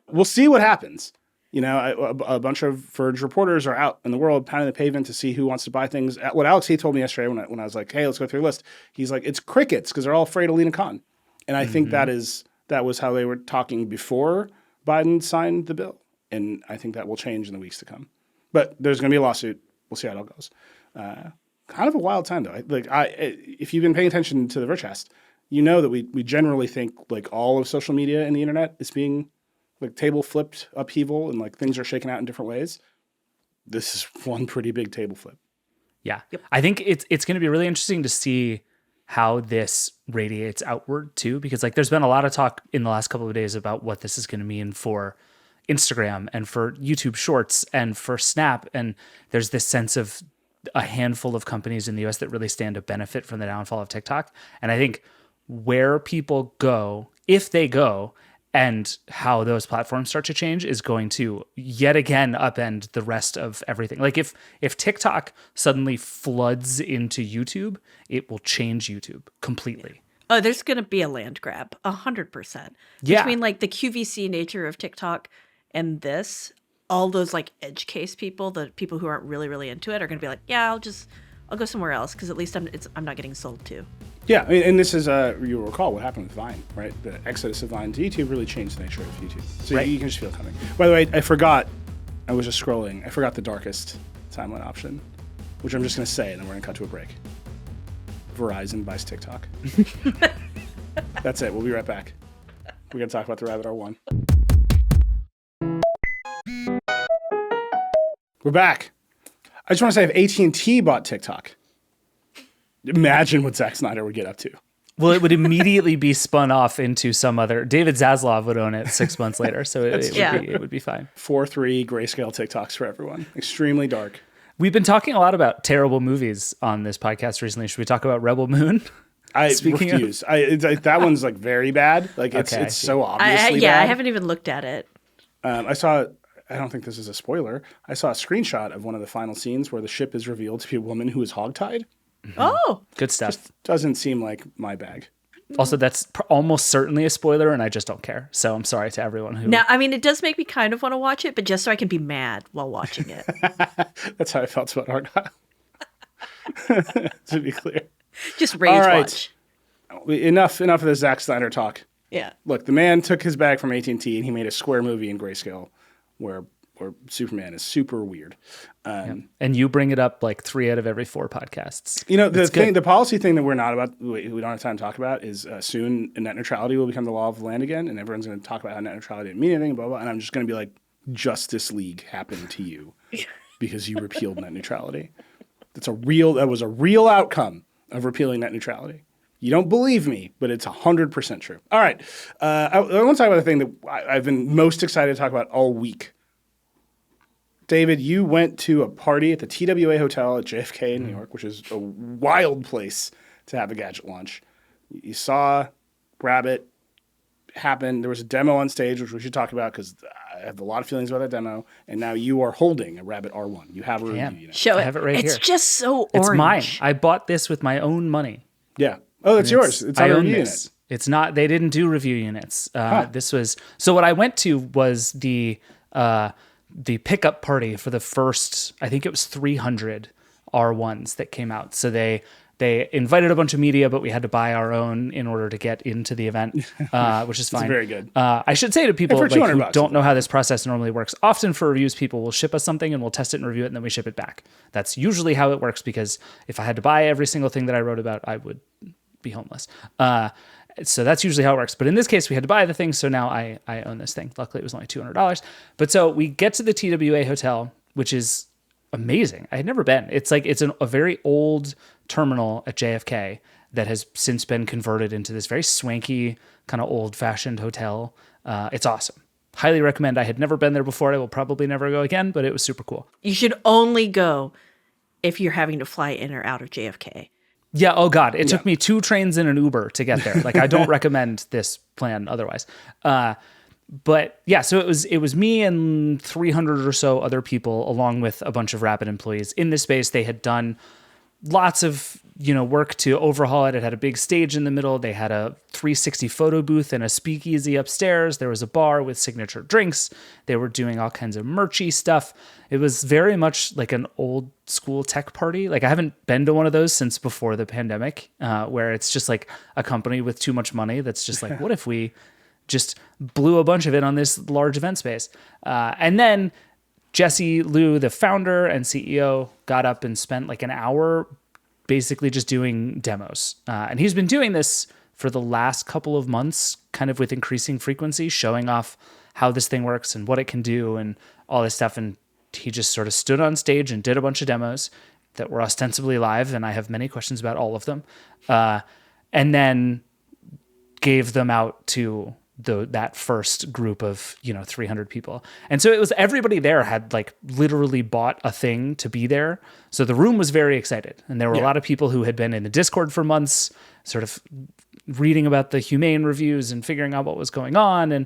We'll see what happens. A bunch of Verge reporters are out in the world pounding the pavement to see who wants to buy things. What Alex He told me yesterday when I was like, hey, let's go through your list. He's like, it's crickets because they're all afraid of Lena Khan. And I think that was how they were talking before Biden signed the bill. And I think that will change in the weeks to come. But there's going to be a lawsuit. We'll see how it all goes. Kind of a wild time, though. If you've been paying attention to the Vergecast, you know that we generally think like all of social media and the internet is being like table flipped upheaval and like things are shaken out in different ways. This is one pretty big table flip. Yeah. Yep. I think it's going to be really interesting to see how this radiates outward too, because like there's been a lot of talk in the last couple of days about what this is going to mean for Instagram and for YouTube Shorts and for Snap. And there's this sense of a handful of companies in the US that really stand to benefit from the downfall of TikTok. And I think where people go, if they go, and how those platforms start to change is going to yet again upend the rest of everything. Like if TikTok suddenly floods into YouTube, it will change YouTube completely. Oh, there's going to be a land grab, 100%. Yeah. Between like the QVC nature of TikTok and this, all those like edge case people, the people who aren't really, really into it are going to be like, yeah, I'll go somewhere else because at least I'm not getting sold to. Yeah, I mean, and this is, you'll recall what happened with Vine, right? The exodus of Vine to YouTube really changed the nature of YouTube. So Right. you can just feel it coming. By the way, I was just scrolling. I forgot the darkest timeline option, which I'm just going to say, and then we're going to cut to a break. Verizon buys TikTok. That's it. We'll be right back. We're going to talk about the Rabbit R1. We're back. I just want to say if AT&T bought TikTok, imagine what Zack Snyder would get up to. Well, it would immediately be spun off into some other. David Zaslav would own it 6 months later, so it would be fine. 4:3 grayscale TikToks for everyone. Extremely dark. We've been talking a lot about terrible movies on this podcast recently. Should we talk about Rebel Moon? I refuse. That one's like very bad. Like it's so obviously bad. I haven't even looked at it. I don't think this is a spoiler. I saw a screenshot of one of the final scenes where the ship is revealed to be a woman who is hogtied. Mm-hmm. Oh, Good stuff. Just doesn't seem like my bag. Also, that's almost certainly a spoiler, and I just don't care. So I'm sorry to everyone who. now I mean, it does make me kind of want to watch it, but just so I can be mad while watching it. That's how I felt about Argyle. to be clear. Just rage All right. watch. Enough of the Zack Snyder talk. Yeah. Look, the man took his bag from AT&T and he made a square movie in grayscale where Superman is super weird. And you bring it up like 3 out of every 4 podcasts. The policy thing that we're not about, we don't have time to talk about is soon net neutrality will become the law of the land again, and everyone's going to talk about how net neutrality didn't mean anything, blah, blah, and I'm just going to be like, Justice League happened to you because you repealed net neutrality. That was a real outcome of repealing net neutrality. You don't believe me, but it's 100% true. All right. I want to talk about the thing that I've been most excited to talk about all week. David, you went to a party at the TWA Hotel at JFK in New York, which is a wild place to have a gadget launch. You saw Rabbit happen. There was a demo on stage, which we should talk about because I have a lot of feelings about that demo. And now you are holding a Rabbit R1. You have a review unit. Show it. I have it right here. It's just so orange. It's mine. I bought this with my own money. Yeah. Oh, that's yours. It's on a review unit. It's not. They didn't do review units. This was. So what I went to was the pickup party for the first. I think it was 300 R1s that came out. So they invited a bunch of media, but we had to buy our own in order to get into the event, which is fine. It's very good. I should say to people for who $200, don't know how this process normally works, often for reviews, people will ship us something and we'll test it and review it and then we ship it back. That's usually how it works because if I had to buy every single thing that I wrote about, I would be homeless. So that's usually how it works. But in this case, we had to buy the thing. So now I own this thing. Luckily, it was only $200. But so we get to the TWA hotel, which is amazing. I had never been. It's like a very old terminal at JFK that has since been converted into this very swanky, kind of old-fashioned hotel. It's awesome. Highly recommend. I had never been there before. I will probably never go again, but it was super cool. You should only go if you're having to fly in or out of JFK. Yeah. Oh God. It took me 2 trains and an Uber to get there. Like I don't recommend this plan otherwise. But yeah, so it was me and 300 or so other people, along with a bunch of Rapid employees in this space. They had done lots of work to overhaul it. It had a big stage in the middle. They had a 360 photo booth and a speakeasy upstairs. There was a bar with signature drinks. They were doing all kinds of merchy stuff. It was very much like an old school tech party. Like I haven't been to one of those since before the pandemic, where it's just like a company with too much money that's just like, what if we just blew a bunch of it on this large event space? And then Jesse Liu, the founder and CEO, got up and spent like an hour basically just doing demos. And he's been doing this for the last couple of months, kind of with increasing frequency, showing off how this thing works and what it can do and all this stuff. And he just sort of stood on stage and did a bunch of demos that were ostensibly live. And I have many questions about all of them. And then gave them out to that first group of 300 people. And so it was everybody there had like literally bought a thing to be there. So the room was very excited, and there were a lot of people who had been in the Discord for months, sort of reading about the humane reviews and figuring out what was going on and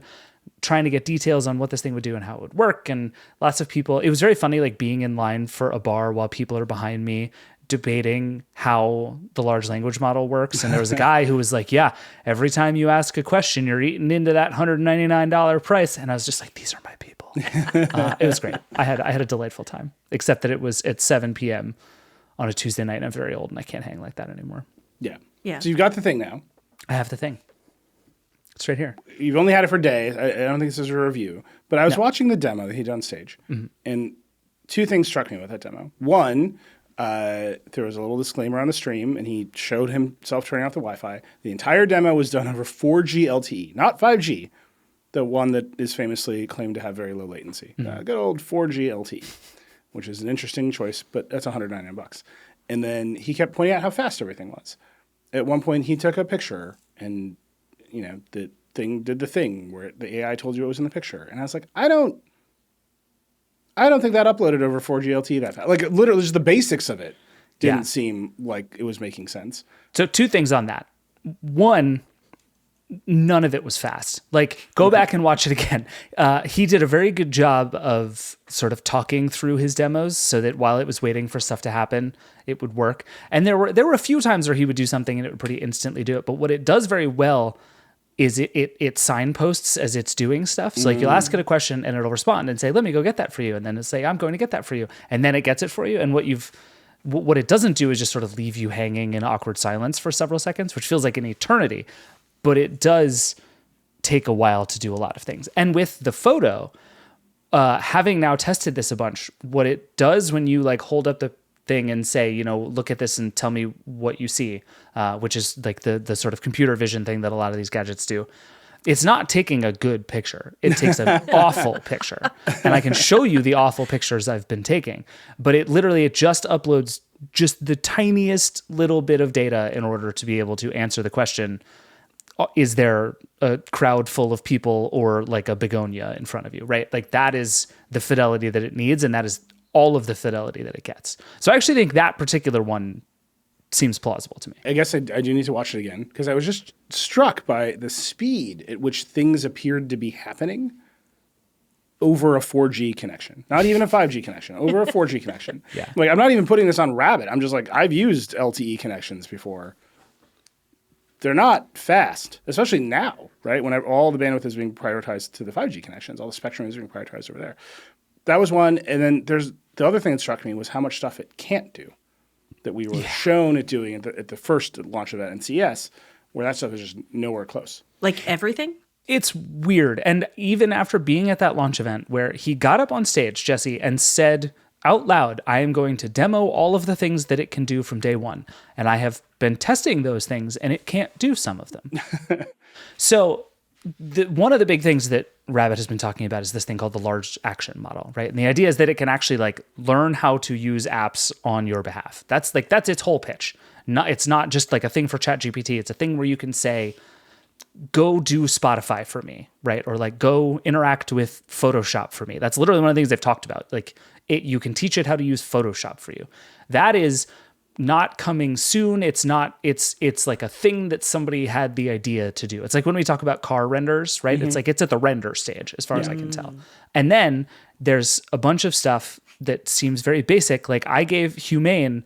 trying to get details on what this thing would do and how it would work. And lots of people, it was very funny, like being in line for a bar while people are behind me debating how the large language model works. And there was a guy who was like, yeah, every time you ask a question, you're eating into that $199 price. And I was just like, these are my people. It was great. I had a delightful time, except that it was at 7 p.m. on a Tuesday night and I'm very old and I can't hang like that anymore. Yeah. So you've got the thing now. I have the thing. It's right here. You've only had it for days. I don't think this is a review, but I was watching the demo that he did on stage, and 2 things struck me with that demo. One, there was a little disclaimer on the stream, and he showed himself turning off the Wi-Fi. The entire demo was done over 4G LTE, not 5G, the one that is famously claimed to have very low latency. Good old 4G LTE, which is an interesting choice, but that's $199. And then he kept pointing out how fast everything was. At one point, he took a picture, and the thing did the thing where the AI told you what was in the picture, and I was like, I don't think that uploaded over 4G LTE that fast. Like literally, just the basics of it didn't seem like it was making sense. So 2 things on that. One, none of it was fast. Like go back and watch it again. He did a very good job of sort of talking through his demos so that while it was waiting for stuff to happen, it would work. And there were a few times where he would do something and it would pretty instantly do it. But what it does very well is it signposts as it's doing stuff. So like you'll ask it a question and it'll respond and say, let me go get that for you. And then it'll say, I'm going to get that for you. And then it gets it for you. And what what it doesn't do is just sort of leave you hanging in awkward silence for several seconds, which feels like an eternity, but it does take a while to do a lot of things. And with the photo, having now tested this a bunch, what it does when you like hold up the thing and say, you know, look at this and tell me what you see, which is like the sort of computer vision thing that a lot of these gadgets do. It's not taking a good picture. It takes an awful picture. And I can show you the awful pictures I've been taking. But it just uploads just the tiniest little bit of data in order to be able to answer the question, is there a crowd full of people or like a begonia in front of you, right? Like that is the fidelity that it needs, and that is all of the fidelity that it gets. So I actually think that particular one seems plausible to me. I guess I do need to watch it again because I was just struck by the speed at which things appeared to be happening over a 4G connection. Not even a 5G connection, over a 4G connection. Yeah. Like I'm not even putting this on Rabbit. I'm just like, I've used LTE connections before. They're not fast, especially now, right? When all the bandwidth is being prioritized to the 5G connections, all the spectrum is being prioritized over there. That was one. And then there's the other thing that struck me was how much stuff it can't do that we were shown it doing at the first launch event in CES, where that stuff is just nowhere close. Like everything? It's weird. And even after being at that launch event where he got up on stage, Jesse, and said out loud, I am going to demo all of the things that it can do from day one. And I have been testing those things and it can't do some of them. So one of the big things that Rabbit has been talking about is this thing called the large action model, right? And the idea is that it can actually like learn how to use apps on your behalf. That's its whole pitch. It's not just like a thing for ChatGPT. It's a thing where you can say, go do Spotify for me, right? Or like go interact with Photoshop for me. That's literally one of the things they've talked about. Like you can teach it how to use Photoshop for you. That is not coming soon. It's like a thing that somebody had the idea to do. It's like when we talk about car renders, right? Mm-hmm. It's like it's at the render stage as far as I can tell. And then there's a bunch of stuff that seems very basic. Like I gave Humane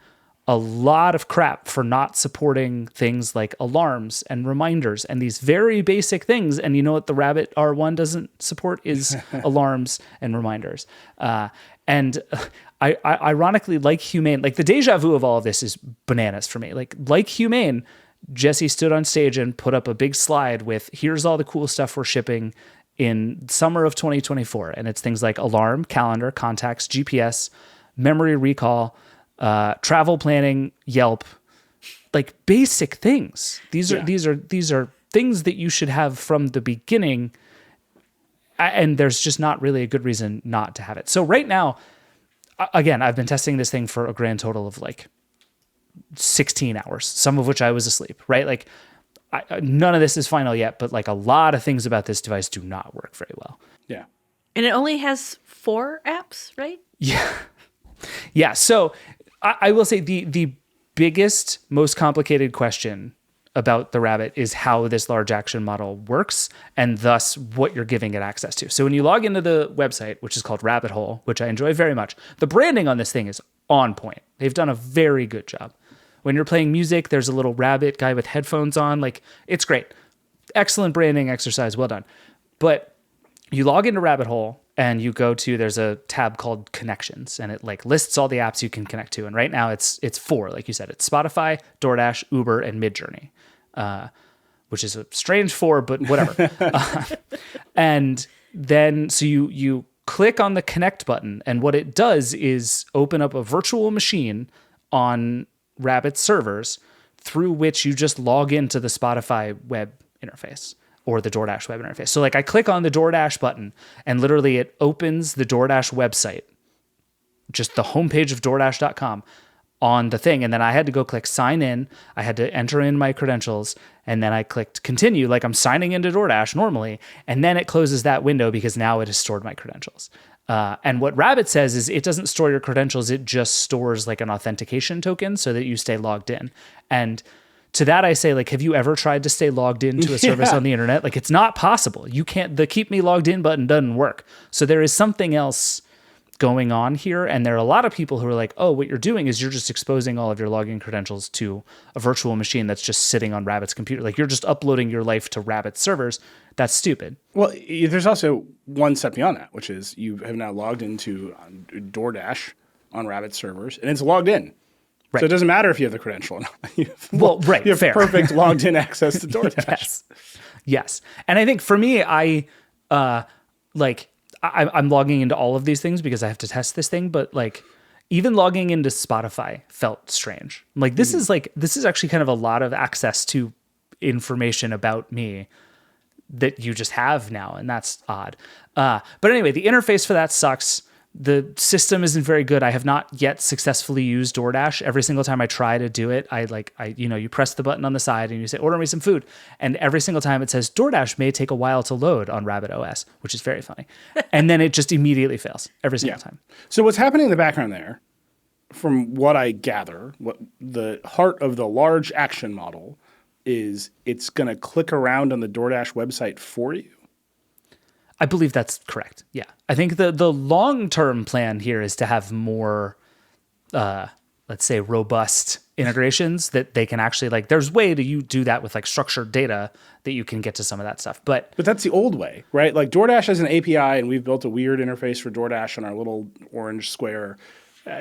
a lot of crap for not supporting things like alarms and reminders and these very basic things. And you know what the Rabbit R1 doesn't support is alarms and reminders. And I ironically, like Humane, like the deja vu of all of this is bananas for me. Like Humane, Jesse stood on stage and put up a big slide with, here's all the cool stuff we're shipping in summer of 2024. And it's things like alarm, calendar, contacts, GPS, memory recall, travel planning, Yelp, like basic things. These are things that you should have from the beginning. And there's just not really a good reason not to have it. So right now, again, I've been testing this thing for a grand total of like 16 hours, some of which I was asleep, right? Like none of this is final yet, but like a lot of things about this device do not work very well. Yeah. And it only has 4 apps, right? Yeah. Yeah. So I will say the biggest, most complicated question about the Rabbit is how this large action model works and thus what you're giving it access to. So when you log into the website, which is called Rabbit Hole, which I enjoy very much, the branding on this thing is on point. They've done a very good job. When you're playing music, there's a little rabbit guy with headphones on. Like, it's great. Excellent branding exercise. Well done. But you log into Rabbit Hole and you go to, there's a tab called Connections, and it like lists all the apps you can connect to. And right now it's 4, like you said. It's Spotify, DoorDash, Uber, and Midjourney. Which is a strange 4, but whatever. And then, so you click on the connect button, and what it does is open up a virtual machine on Rabbit's servers through which you just log into the Spotify web interface or the DoorDash web interface. So like I click on the DoorDash button and literally it opens the DoorDash website, just the homepage of DoorDash.com on the thing. And then I had to go click sign in. I had to enter in my credentials, and then I clicked continue, like I'm signing into DoorDash normally. And then it closes that window because now it has stored my credentials. And what Rabbit says is it doesn't store your credentials. It just stores like an authentication token so that you stay logged in. And to that I say, like, have you ever tried to stay logged into a service on the internet? Like, it's not possible. You can't, the keep me logged in button doesn't work. So there is something else going on here. And there are a lot of people who are like, oh, what you're doing is you're just exposing all of your login credentials to a virtual machine that's just sitting on Rabbit's computer. Like, you're just uploading your life to Rabbit's servers. That's stupid. Well, there's also one step beyond that, which is you have now logged into DoorDash on Rabbit servers, and it's logged in. Right. So it doesn't matter if you have the credential or not. You have fair. perfect logged in access to DoorDash. Yes. And I think for me, I'm logging into all of these things because I have to test this thing, but like even logging into Spotify felt strange. Like this is actually kind of a lot of access to information about me that you just have now, and that's odd. But anyway, the interface for that sucks. The system isn't very good. I have not yet successfully used DoorDash. Every single time I try to do it, you press the button on the side and you say, order me some food. And every single time it says DoorDash may take a while to load on Rabbit OS, which is very funny. And then it just immediately fails every single time. So what's happening in the background there, from what I gather, what the heart of the large action model is, it's going to click around on the DoorDash website for you. I believe that's correct. Yeah. I think the long-term plan here is to have more, let's say, robust integrations that they can actually like, there's a way to do that with like structured data that you can get to some of that stuff. But that's the old way, right? Like DoorDash has an API and we've built a weird interface for DoorDash on our little orange square.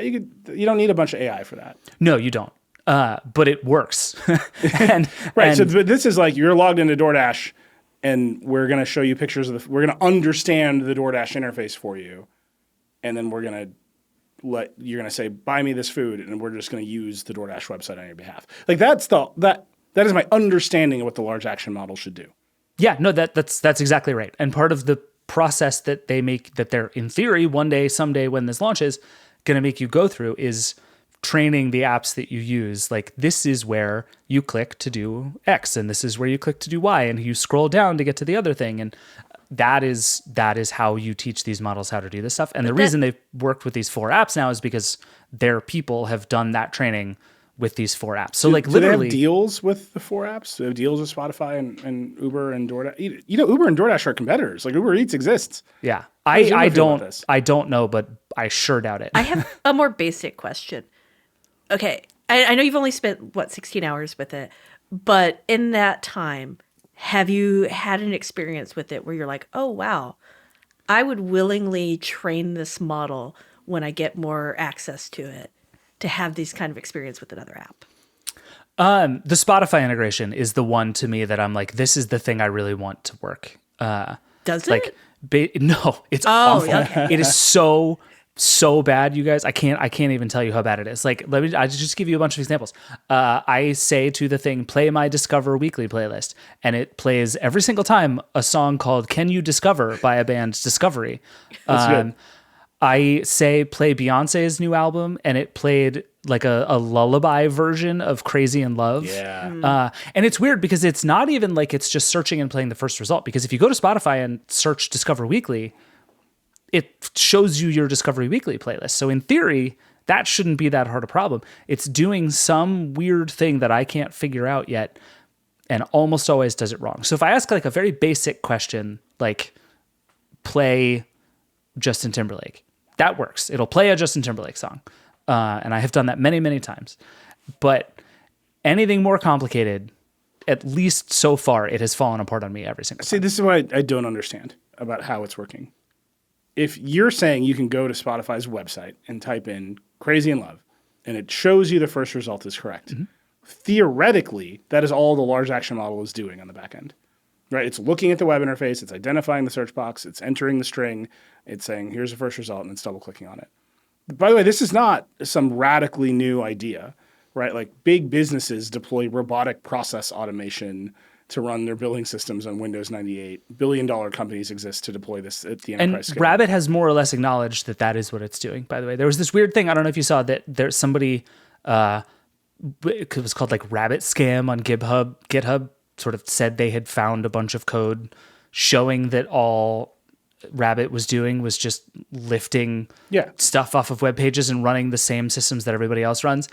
You don't need a bunch of AI for that. No, you don't. But it works. So this is like you're logged into DoorDash and we're going to show you pictures we're going to understand the DoorDash interface for you. And then you're going to say, buy me this food. And we're just going to use the DoorDash website on your behalf. Like that is my understanding of what the large action model should do. Yeah, no, that's exactly right. And part of the process that they make, that they're in theory, someday when this launches, going to make you go through is training the apps that you use. Like this is where you click to do X and this is where you click to do Y and you scroll down to get to the other thing. And that is how you teach these models how to do this stuff. And the reason they've worked with these 4 apps now is because their people have done that training with these 4 apps. So literally, do they have deals with the 4 apps? Do they have deals with Spotify and Uber and DoorDash? Uber and DoorDash are competitors. Like Uber Eats exists. Yeah. I don't know, but I sure doubt it. I have a more basic question. Okay. I know you've only spent 16 hours with it, but in that time, have you had an experience with it where you're like, oh, wow, I would willingly train this model when I get more access to it to have this kind of experience with another app? The Spotify integration is the one to me that I'm like, this is the thing I really want to work. Does it? No, it's awful. Okay. It is so bad, you guys. I can't even tell you how bad it is. Like, I just give you a bunch of examples. I say to the thing, play my Discover Weekly playlist, and it plays every single time a song called "Can You Discover" by a band Discovery. That's good. I say play Beyonce's new album, and it played like a lullaby version of Crazy in Love. Yeah. And it's weird because it's not even like it's just searching and playing the first result. Because if you go to Spotify and search Discover Weekly, it shows you your Discovery Weekly playlist. So in theory, that shouldn't be that hard a problem. It's doing some weird thing that I can't figure out yet, and almost always does it wrong. So if I ask like a very basic question, like play Justin Timberlake, that works. It'll play a Justin Timberlake song. And I have done that many, many times. But anything more complicated, at least so far, it has fallen apart on me every single time. See, this is what I don't understand about how it's working. If you're saying you can go to Spotify's website and type in Crazy in Love, and it shows you the first result is correct, theoretically, that is all the large action model is doing on the back end. Right? It's looking at the web interface, it's identifying the search box, it's entering the string, it's saying, here's the first result, and it's double-clicking on it. By the way, this is not some radically new idea, right? Like big businesses deploy robotic process automation to run their billing systems on Windows 98. $billion companies exist to deploy this at the enterprise scale. And Rabbit has more or less acknowledged that that is what it's doing, by the way. There was this weird thing, I don't know if you saw, that there's somebody, it was called like Rabbit Scam on GitHub sort of said they had found a bunch of code showing that all Rabbit was doing was just lifting stuff off of web pages and running the same systems that everybody else runs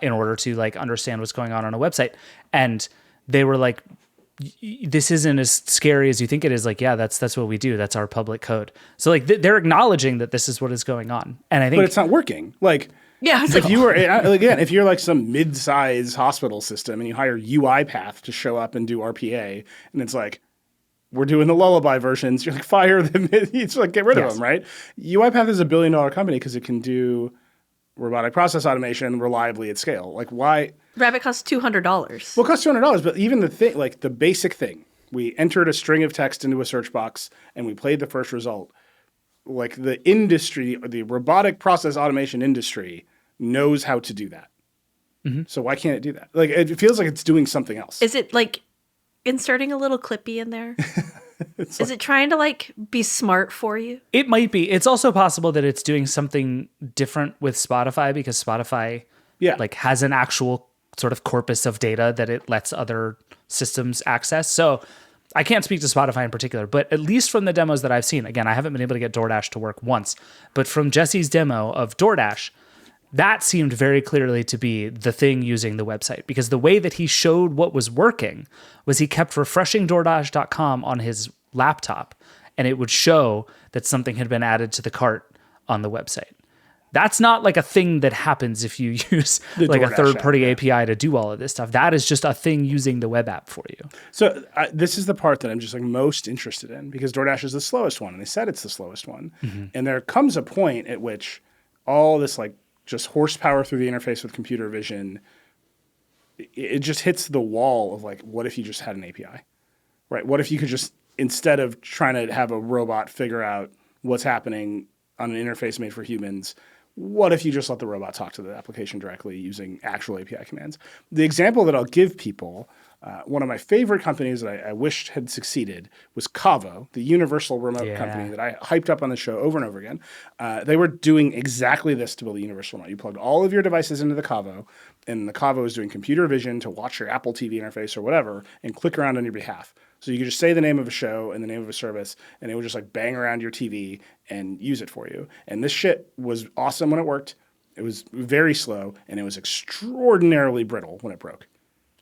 in order to like understand what's going on a website. And they were like, this isn't as scary as you think it is. Like, yeah, that's what we do. That's our public code. So like they're acknowledging that this is what is going on. And I think, but it's not working. Like, yeah, if you were, again, if you're like some mid-size hospital system and you hire UiPath to show up and do RPA, and it's like, we're doing the lullaby versions, you're like, fire them. It's like, get rid of them, right? UiPath is $1 billion company because it can do robotic process automation reliably at scale. Like why? Rabbit costs $200. Well, it costs $200, but even the thing, like the basic thing, we entered a string of text into a search box and we played the first result. Like the industry, the robotic process automation industry knows how to do that. So why can't it do that? Like it feels like it's doing something else. Is it like inserting a little clippy in there? Is it trying to like be smart for you? It might be. It's also possible that it's doing something different with Spotify because Spotify like has an actual sort of corpus of data that it lets other systems access. So I can't speak to Spotify in particular, but at least from the demos that I've seen, again, I haven't been able to get DoorDash to work once, but from Jesse's demo of DoorDash, that seemed very clearly to be the thing using the website, because the way that he showed what was working was he kept refreshing DoorDash.com on his laptop, and it would show that something had been added to the cart on the website. That's not like a thing that happens if you use like a third-party API to do all of this stuff. That is just a thing using the web app for you. So this is the part that I'm just like most interested in, because DoorDash is the slowest one, and they said it's the slowest one. And there comes a point at which all this like just horsepower through the interface with computer vision, it just hits the wall of like, what if you just had an API, right? What if you could just, instead of trying to have a robot figure out what's happening on an interface made for humans, what if you just let the robot talk to the application directly using actual API commands? The example that I'll give people, one of my favorite companies that I wished had succeeded was Cavo, the universal remote company that I hyped up on the show over and over again. They were doing exactly this to build a universal remote. You plugged all of your devices into the Cavo, and the Cavo is doing computer vision to watch your Apple TV interface or whatever and click around on your behalf. So you could just say the name of a show and the name of a service, and it would just like bang around your TV and use it for you. And this shit was awesome when it worked. It was very slow, and it was extraordinarily brittle when it broke.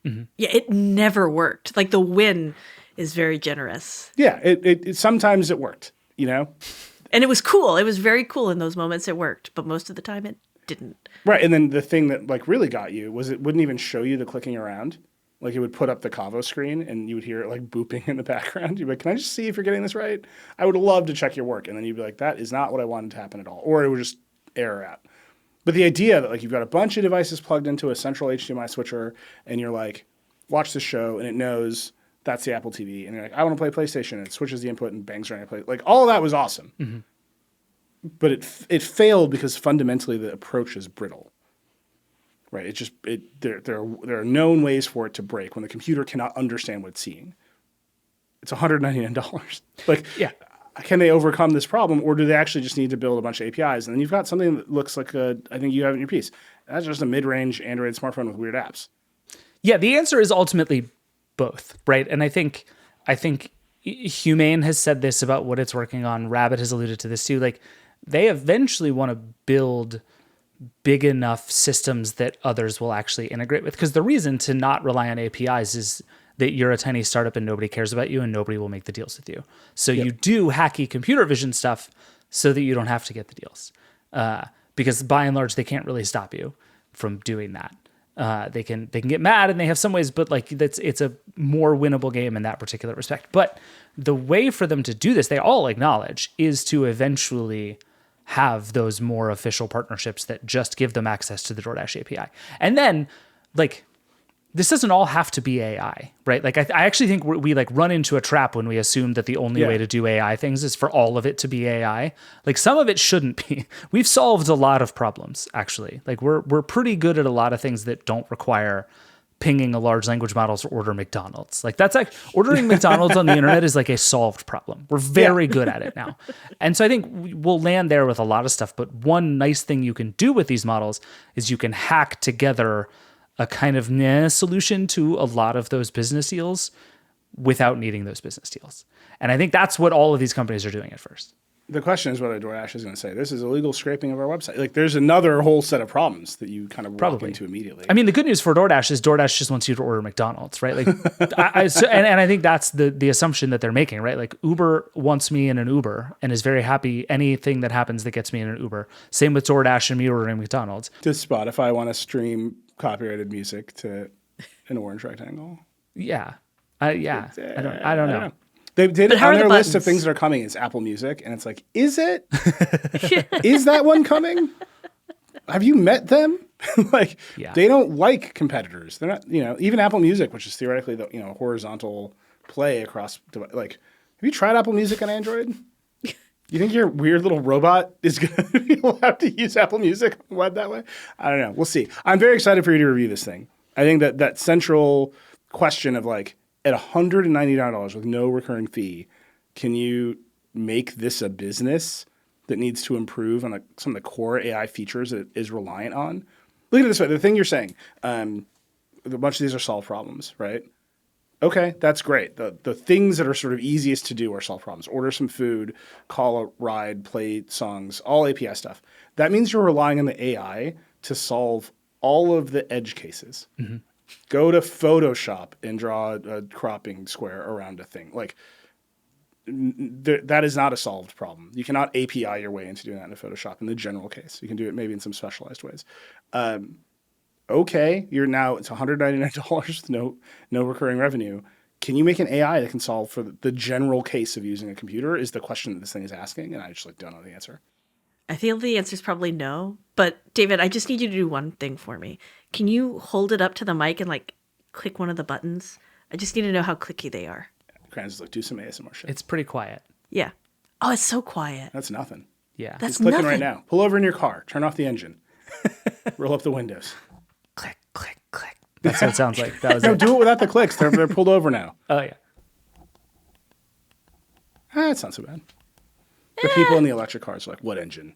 Yeah, it never worked. Like the win is very generous. Yeah, it sometimes it worked, you know? And it was cool. It was very cool in those moments it worked, but most of the time it didn't. Right, and then the thing that like really got you was it wouldn't even show you the clicking around. Like it would put up the Cavo screen and you would hear it like booping in the background. You'd be like, can I just see if you're getting this right? I would love to check your work. And then you'd be like, that is not what I wanted to happen at all. Or it would just error out. But the idea that like you've got a bunch of devices plugged into a central HDMI switcher and you're like, watch the show and it knows that's the Apple TV. And you're like, I want to play PlayStation, and it switches the input and bangs around your play. Like all of that was awesome. But it failed because fundamentally the approach is brittle. Right? There are known ways for it to break when the computer cannot understand what it's seeing. It's $199. Like, can they overcome this problem, or do they actually just need to build a bunch of APIs? And then you've got something that looks like I think you have in your piece. That's just a mid-range Android smartphone with weird apps. Yeah, the answer is ultimately both, right? And I think Humane has said this about what it's working on. Rabbit has alluded to this too. Like, they eventually want to build big enough systems that others will actually integrate with. Because the reason to not rely on APIs is that you're a tiny startup and nobody cares about you and nobody will make the deals with you. So you do hacky computer vision stuff so that you don't have to get the deals. Because by and large, they can't really stop you from doing that. They can get mad and they have some ways, but like it's a more winnable game in that particular respect. But the way for them to do this, they all acknowledge, is to eventually have those more official partnerships that just give them access to the DoorDash API. And then like, this doesn't all have to be AI, right? Like I actually think we like run into a trap when we assume that the only way to do AI things is for all of it to be AI. Like some of it shouldn't be. We've solved a lot of problems, actually. Like we're pretty good at a lot of things that don't require pinging a large language model to order McDonald's. Like that's like ordering McDonald's on the internet is like a solved problem. We're very good at it now. And so I think we'll land there with a lot of stuff. But one nice thing you can do with these models is you can hack together a kind of solution to a lot of those business deals without needing those business deals. And I think that's what all of these companies are doing at first. The question is whether DoorDash is going to say, this is illegal scraping of our website. Like there's another whole set of problems that you kind of walk into immediately. I mean, the good news for DoorDash is DoorDash just wants you to order McDonald's, right? Like, and I think that's the assumption that they're making, right? Like Uber wants me in an Uber and is very happy anything that happens that gets me in an Uber. Same with DoorDash and me ordering McDonald's. Does Spotify want to stream copyrighted music to an orange rectangle? Yeah. I don't know. They did on their list of things that are coming is Apple Music, and it's like, is it? Is that one coming? have you met them? Like, Yeah. they don't like competitors. They're not, even Apple Music, which is theoretically the, horizontal play across, like, have you tried Apple Music on Android? You think your weird little robot is going to be allowed to use Apple Music on the web that way? I don't know. We'll see. I'm very excited for you to review this thing. I think that central question of like, at $199 with no recurring fee, can you make this a business that needs to improve on some of the core AI features that it is reliant on? Look at it this way. The thing you're saying, a bunch of these are solved problems, right? Okay, that's great. The things that are sort of easiest to do are solve problems. Order some food, call a ride, play songs, all API stuff. That means you're relying on the AI to solve all of the edge cases. Mm-hmm. Go to Photoshop and draw a cropping square around a thing. Like, that is not a solved problem. You cannot API your way into doing that in Photoshop in the general case. You can do it maybe in some specialized ways. Okay, it's $199 with no recurring revenue. Can you make an AI that can solve for the general case of using a computer is the question that this thing is asking, and I just don't know the answer. I feel the answer is probably no. But David, I just need you to do one thing for me. Can you hold it up to the mic and like click one of the buttons? I just need to know how clicky they are. Kran's like, do some ASMR shit. It's pretty quiet. Yeah. Oh, it's so quiet. That's nothing. Yeah. That's He's clicking nothing. right now. Pull over in your car. Turn off the engine. Roll up the windows. Click, click, click. That's what it sounds like. That was No, it. do it without the clicks. They're pulled over now. Oh, yeah. That's not so bad. The people in the electric cars are like, what engine?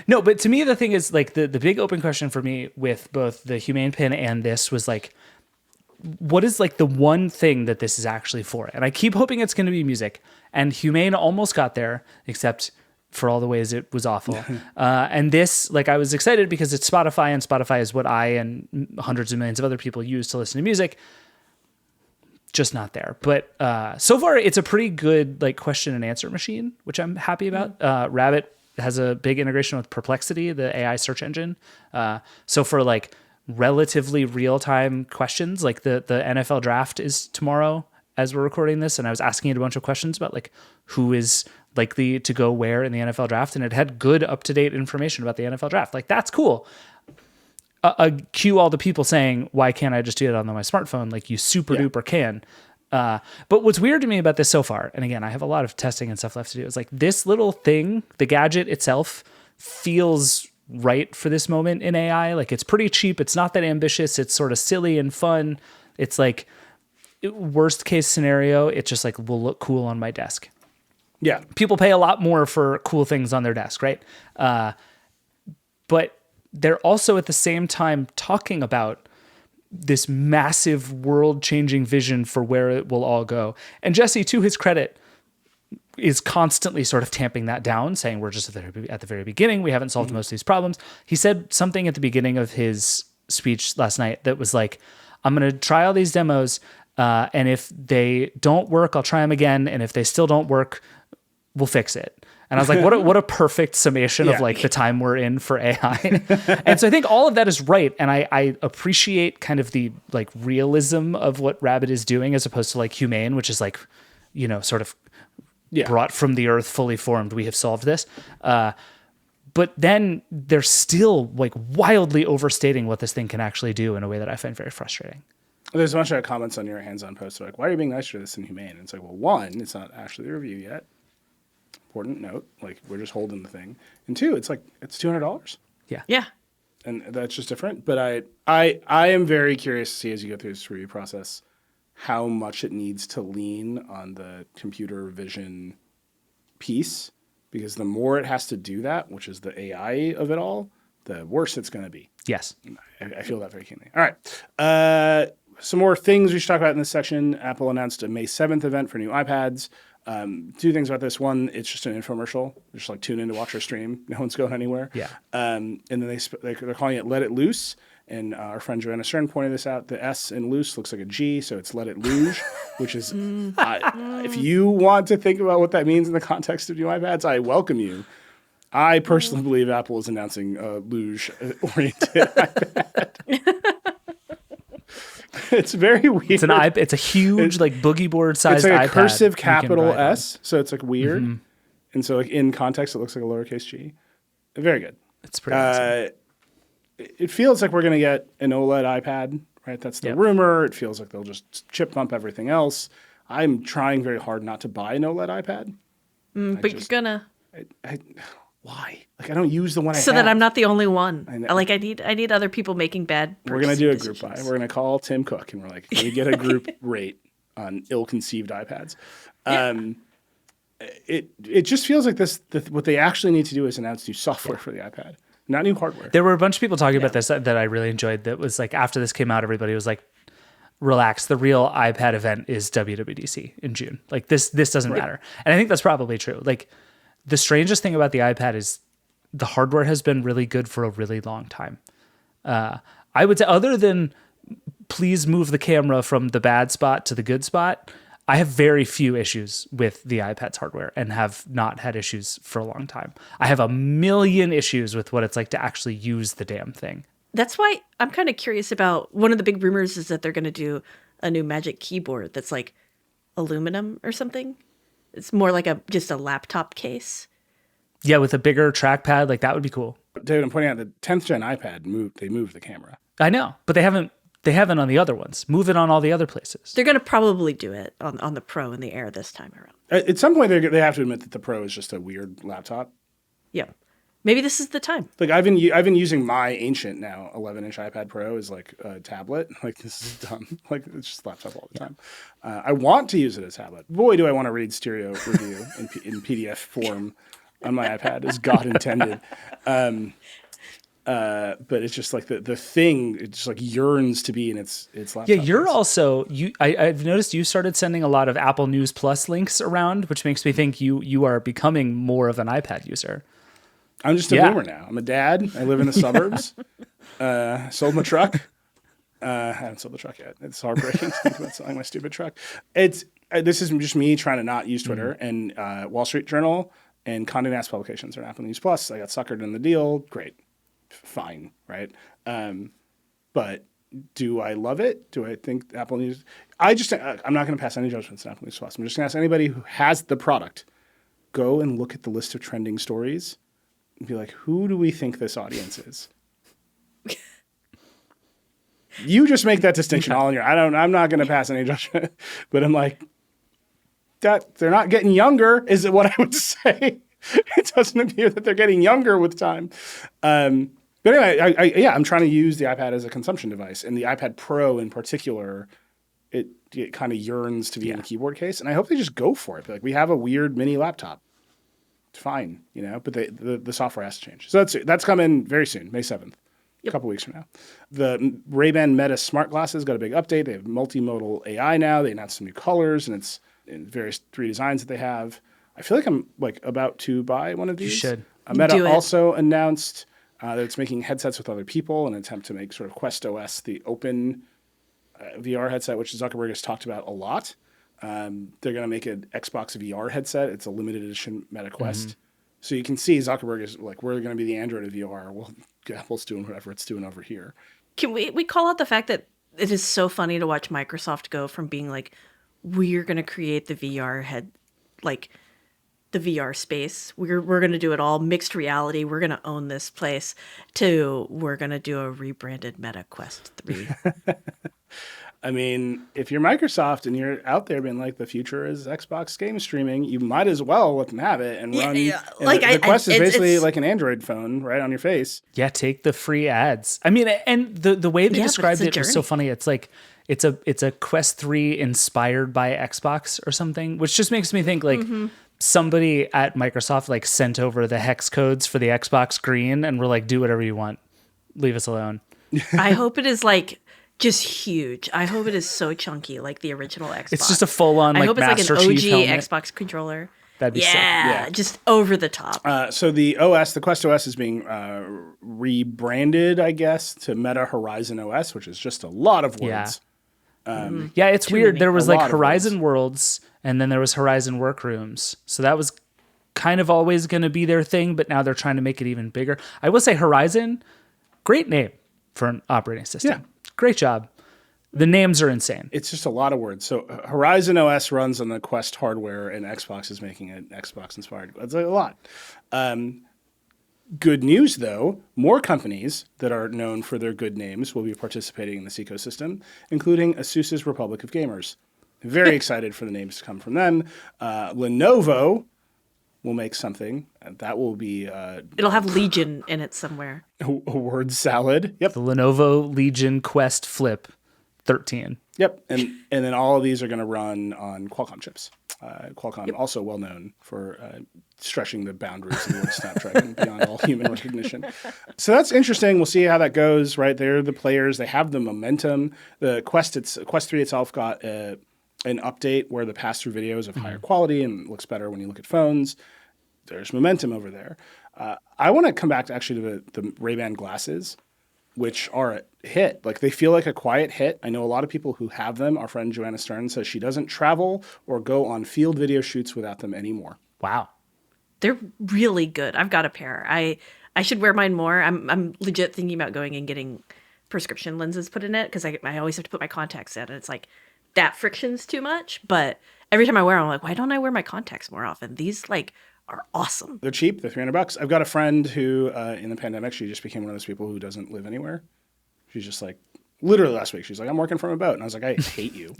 No, but to me, the thing is like the big open question for me with both the Humane Pin and this was like, what is like the one thing that this is actually for? And I keep hoping it's going to be music. And Humane almost got there, except for all the ways it was awful. And this, like, I was excited because it's Spotify, and Spotify is what I and hundreds of millions of other people use to listen to music. Just not there. But so far, it's a pretty good like question and answer machine, which I'm happy about. Rabbit has a big integration with Perplexity, the AI search engine. So for like relatively real-time questions, like the NFL draft is tomorrow as we're recording this, and I was asking it a bunch of questions about like who is likely to go where in the NFL draft, and it had good up-to-date information about the NFL draft. Like, that's cool. Cue all the people saying, why can't I just do it on my smartphone? Like, you super duper can. But what's weird to me about this so far, and again, I have a lot of testing and stuff left to do, is like this little thing, the gadget itself, feels right for this moment in AI. Like, it's pretty cheap. It's not that ambitious. It's sort of silly and fun. It's like, worst case scenario, it just like will look cool on my desk. Yeah. People pay a lot more for cool things on their desk, right? But they're also at the same time talking about this massive world-changing vision for where it will all go. And Jesse, to his credit, is constantly sort of tamping that down, saying we're just at the very beginning. We haven't solved most of these problems. He said something at the beginning of his speech last night that was like, I'm going to try all these demos, and if they don't work, I'll try them again. And if they still don't work, we'll fix it. And I was like, what a perfect summation of like the time we're in for AI. And so I think all of that is right. And I appreciate kind of the like realism of what Rabbit is doing as opposed to like Humane, which is like, sort of brought from the earth, fully formed. We have solved this. But then they're still like wildly overstating what this thing can actually do in a way that I find very frustrating. There's a bunch of comments on your hands-on post like, why are you being nicer to this in Humane? And it's like, well, one, it's not actually a review yet. Important note, like we're just holding the thing. And two, it's like it's $200. Yeah. And that's just different. But I am very curious to see as you go through this review process how much it needs to lean on the computer vision piece, because the more it has to do that, which is the AI of it all, the worse it's going to be. Yes. I feel that very keenly. All right. Some more things we should talk about in this section. Apple announced a May 7th event for new iPads. Two things about this. One, it's just an infomercial. Just like tune in to watch our stream. No one's going anywhere. Yeah. And then they're calling it Let It Loose. And our friend Joanna Stern pointed this out. The S in loose looks like a G, so it's Let It Luge, which is, if you want to think about what that means in the context of new iPads, I welcome you. I personally believe Apple is announcing a luge-oriented iPad. It's very weird. It's a huge like boogie board sized iPad. It's like iPad a cursive you can capital ride on. S, so it's like weird. Mm-hmm. And so like in context, it looks like a lowercase g. Very good. It's pretty awesome. It feels like we're going to get an OLED iPad, right? That's the rumor. It feels like they'll just chip bump everything else. I'm trying very hard not to buy an OLED iPad. But you're gonna. Why? Like, I don't use the one I have. So that I'm not the only one. I know. Like, I need other people making bad We're going to do a group decisions. buy. We're going to call Tim Cook, and we're like, can we get a group rate on ill-conceived iPads? It just feels like what they actually need to do is announce new software for the iPad, not new hardware. There were a bunch of people talking about this that I really enjoyed. That was like, after this came out, everybody was like, relax. The real iPad event is WWDC in June. Like this doesn't matter. And I think that's probably true. Like, the strangest thing about the iPad is the hardware has been really good for a really long time. I would say, other than please move the camera from the bad spot to the good spot, I have very few issues with the iPad's hardware and have not had issues for a long time. I have a million issues with what it's like to actually use the damn thing. That's why I'm kind of curious about, one of the big rumors is that they're going to do a new Magic Keyboard that's like aluminum or something. It's more like just a laptop case. Yeah, with a bigger trackpad, like that would be cool. David, I'm pointing out the 10th gen iPad moved the camera. I know, but they haven't on the other ones. Move it on all the other places. They're going to probably do it on the Pro and the Air this time around. At some point, they have to admit that the Pro is just a weird laptop. Yeah. Maybe this is the time. Like, I've been using my ancient now 11-inch iPad Pro as like a tablet. Like, this is dumb. Like, it's just a laptop all the time. I want to use it as a tablet. Boy, do I want to read stereo review in PDF form on my iPad, as God intended. But it's just like the thing. It just like yearns to be in its laptop. Yeah, you're also I've noticed you started sending a lot of Apple News Plus links around, which makes me think you are becoming more of an iPad user. I'm just a boomer now. I'm a dad. I live in the suburbs. Sold my truck. I haven't sold the truck yet. It's heartbreaking to think about selling my stupid truck. This is just me trying to not use Twitter and Wall Street Journal and Condé Nast publications are Apple News Plus. I got suckered in the deal. Great. Fine. Right. But do I love it? Do I think Apple News? I'm not going to pass any judgments on Apple News Plus. I'm just going to ask anybody who has the product, go and look at the list of trending stories and be like, who do we think this audience is? You just make that distinction all in your. I'm not going to pass any judgment, but I'm like, that they're not getting younger. Is it what I would say? It doesn't appear that they're getting younger with time. But anyway, I'm trying to use the iPad as a consumption device, and the iPad Pro in particular, it kind of yearns to be in the keyboard case, and I hope they just go for it. Like, we have a weird mini laptop. It's fine, but the software has to change. So that's coming very soon, May 7th. A couple weeks from now. The Ray-Ban Meta smart glasses got a big update. They have multimodal AI now. They announced some new colors, and it's in various 3 designs that they have. I feel like I'm about to buy one of these. You should. Meta also announced that it's making headsets with other people in an attempt to make sort of Quest OS the open VR headset, which Zuckerberg has talked about a lot. They're going to make an Xbox VR headset. It's a limited edition Meta Quest. So you can see Zuckerberg is like, we're going to be the Android of VR. Well, Apple's doing whatever it's doing over here. Can we call out the fact that it is so funny to watch Microsoft go from being like, we're going to create the VR the VR space. We're going to do it all mixed reality. We're going to own this place, to we're going to do a rebranded Meta Quest 3. I mean, if you're Microsoft and you're out there being like, the future is Xbox game streaming, you might as well let them have it and run. Yeah. And Like, the Quest is basically it's like an Android phone right on your face. Yeah, take the free ads. I mean, and the way they described it was so funny. It's like it's a Quest 3 inspired by Xbox or something, which just makes me think like somebody at Microsoft like sent over the hex codes for the Xbox Green and were like, do whatever you want, leave us alone. I hope it is like just huge. I hope it is so chunky, like the original Xbox. It's just a full-on like Master Chief helmet. I hope it's like an OG Xbox controller. That'd be sick. Yeah, just over the top. So the Quest OS is being rebranded, I guess, to Meta Horizon OS, which is just a lot of words. Yeah, it's weird. many. There was A like lot of Horizon Worlds, and then there was Horizon Workrooms. So that was kind of always going to be their thing, but now they're trying to make it even bigger. I will say Horizon, great name for an operating system. Yeah. Great job. The names are insane. It's just a lot of words. So Horizon OS runs on the Quest hardware, and Xbox is making an Xbox-inspired. That's a lot. Good news, though, more companies that are known for their good names will be participating in this ecosystem, including ASUS's Republic of Gamers. Very excited for the names to come from them. Lenovo will make something. That will be... It'll have Legion in it somewhere. a word salad. Yep. The Lenovo Legion Quest Flip 13. Yep. And then all of these are going to run on Qualcomm chips. Qualcomm, also well known for stretching the boundaries of the word Snapdragon beyond all human recognition. So that's interesting. We'll see how that goes, right? They're the players. They have the momentum. The Quest 3 itself got an update where the pass-through videos of higher quality and looks better when you look at phones. There's momentum over there. I want to come back to actually to the Ray-Ban glasses, which are a hit. Like, they feel like a quiet hit. I know a lot of people who have them. Our friend Joanna Stern says she doesn't travel or go on field video shoots without them anymore. Wow. They're really good. I've got a pair. I should wear mine more. I'm legit thinking about going and getting prescription lenses put in it because I always have to put my contacts in, and it's like that friction's too much. But every time I wear them, I'm like, why don't I wear my contacts more often? These are awesome. They're cheap. They're $300. I've got a friend who, in the pandemic, she just became one of those people who doesn't live anywhere. She's just like, literally last week, she's like, I'm working from a boat. And I was like, I hate you.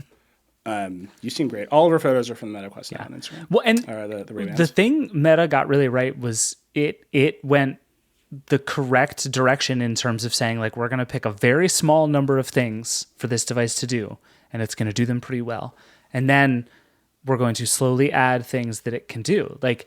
You seem great. All of her photos are from the Meta Quest on Instagram. Well, and the Ray-Bans. the thing Meta got really right was it went the correct direction in terms of saying, like, we're going to pick a very small number of things for this device to do, and it's going to do them pretty well. And then we're going to slowly add things that it can do. Like,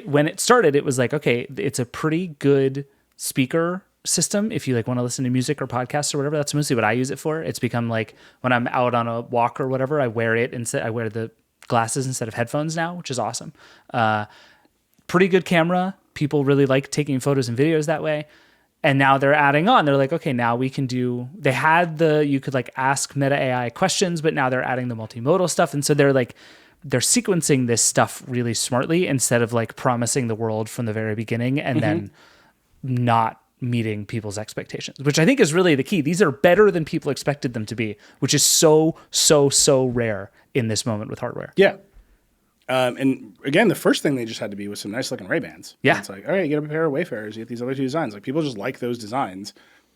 when it started, it was like, okay, it's a pretty good speaker system if you like want to listen to music or podcasts or whatever. That's mostly what I use it for. It's become like when I'm out on a walk or whatever, I wear it instead. I wear the glasses instead of headphones now, which is awesome. Pretty good camera. People really like taking photos and videos that way. And now they're adding on. They're like, okay, now we can do. They had you could like ask Meta AI questions, but now they're adding the multimodal stuff, and so they're sequencing this stuff really smartly instead of like promising the world from the very beginning and then not meeting people's expectations, which I think is really the key. These are better than people expected them to be, which is so rare in this moment with hardware. Yeah. And again, the first thing they just had to be was some nice looking Ray-Bans. Yeah. And it's like, all right, you get a pair of Wayfarers, you get these other two designs. Like, people just like those designs.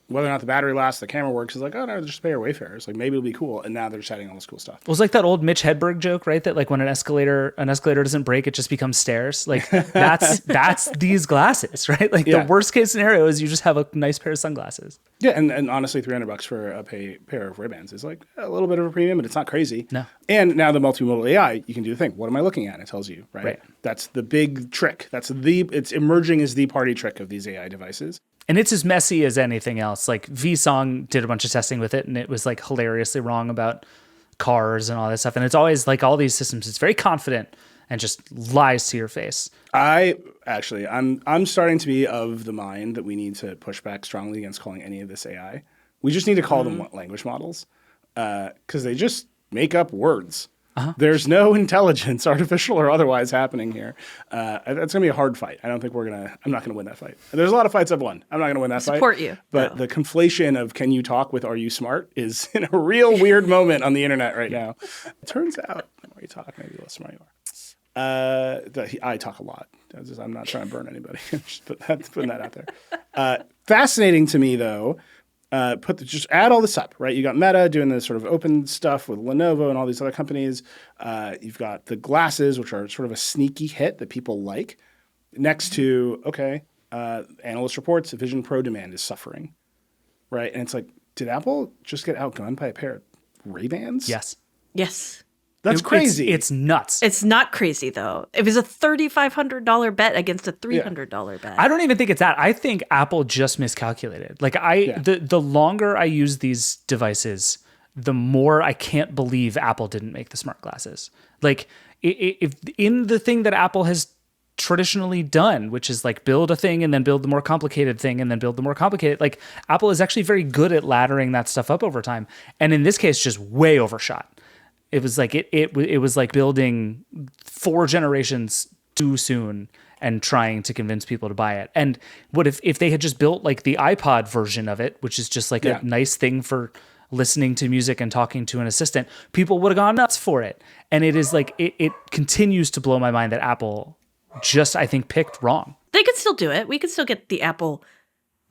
Whether or not the battery lasts, the camera works, is like, oh no, just a pair of Wayfarers. Like, maybe it'll be cool. And now they're just adding all this cool stuff. It was like that old Mitch Hedberg joke, right? That like when an escalator doesn't break, it just becomes stairs. Like that's these glasses, right? Like the worst case scenario is you just have a nice pair of sunglasses. Yeah, and honestly, $300 for a pair of Ray-Bans is like a little bit of a premium, but it's not crazy. No. And now the multimodal AI, you can do the thing. What am I looking at? And it tells you, right? That's the big trick. It's emerging as the party trick of these AI devices. And it's as messy as anything else. Like VSong did a bunch of testing with it, and it was like hilariously wrong about cars and all this stuff. And it's always like all these systems, it's very confident and just lies to your face. I'm starting to be of the mind that we need to push back strongly against calling any of this AI. We just need to call them language models because they just make up words. There's no intelligence, artificial or otherwise, happening here. That's going to be a hard fight. I'm not going to win that fight. There's a lot of fights I've won. I'm not going to win that fight. Support you. But the conflation of can you talk with are you smart is in a real weird moment on the internet right now. It turns out the more you talk, maybe the less smart you are. I talk a lot. I'm not trying to burn anybody. Just putting that out there. Fascinating to me, though. Just add all this up, right? You got Meta doing this sort of open stuff with Lenovo and all these other companies. You've got the glasses, which are sort of a sneaky hit that people like. Next to, analyst reports, Vision Pro demand is suffering, right? And it's like, did Apple just get outgunned by a pair of Ray-Bans? Yes. That's crazy. It's nuts. It's not crazy, though. It was a $3,500 bet against a $300 bet. I don't even think it's that. I think Apple just miscalculated. Like the longer I use these devices, the more I can't believe Apple didn't make the smart glasses. Like if in the thing that Apple has traditionally done, which is like build a thing and then build the more complicated thing and then build the more complicated, like Apple is actually very good at laddering that stuff up over time. And in this case, just way overshot. It was like it was like building 4 generations too soon and trying to convince people to buy it. And what if they had just built like the iPod version of it, which is just like a nice thing for listening to music and talking to an assistant, people would have gone nuts for it. And it is like it continues to blow my mind that Apple just, I think, picked wrong. They could still do it. We could still get the Apple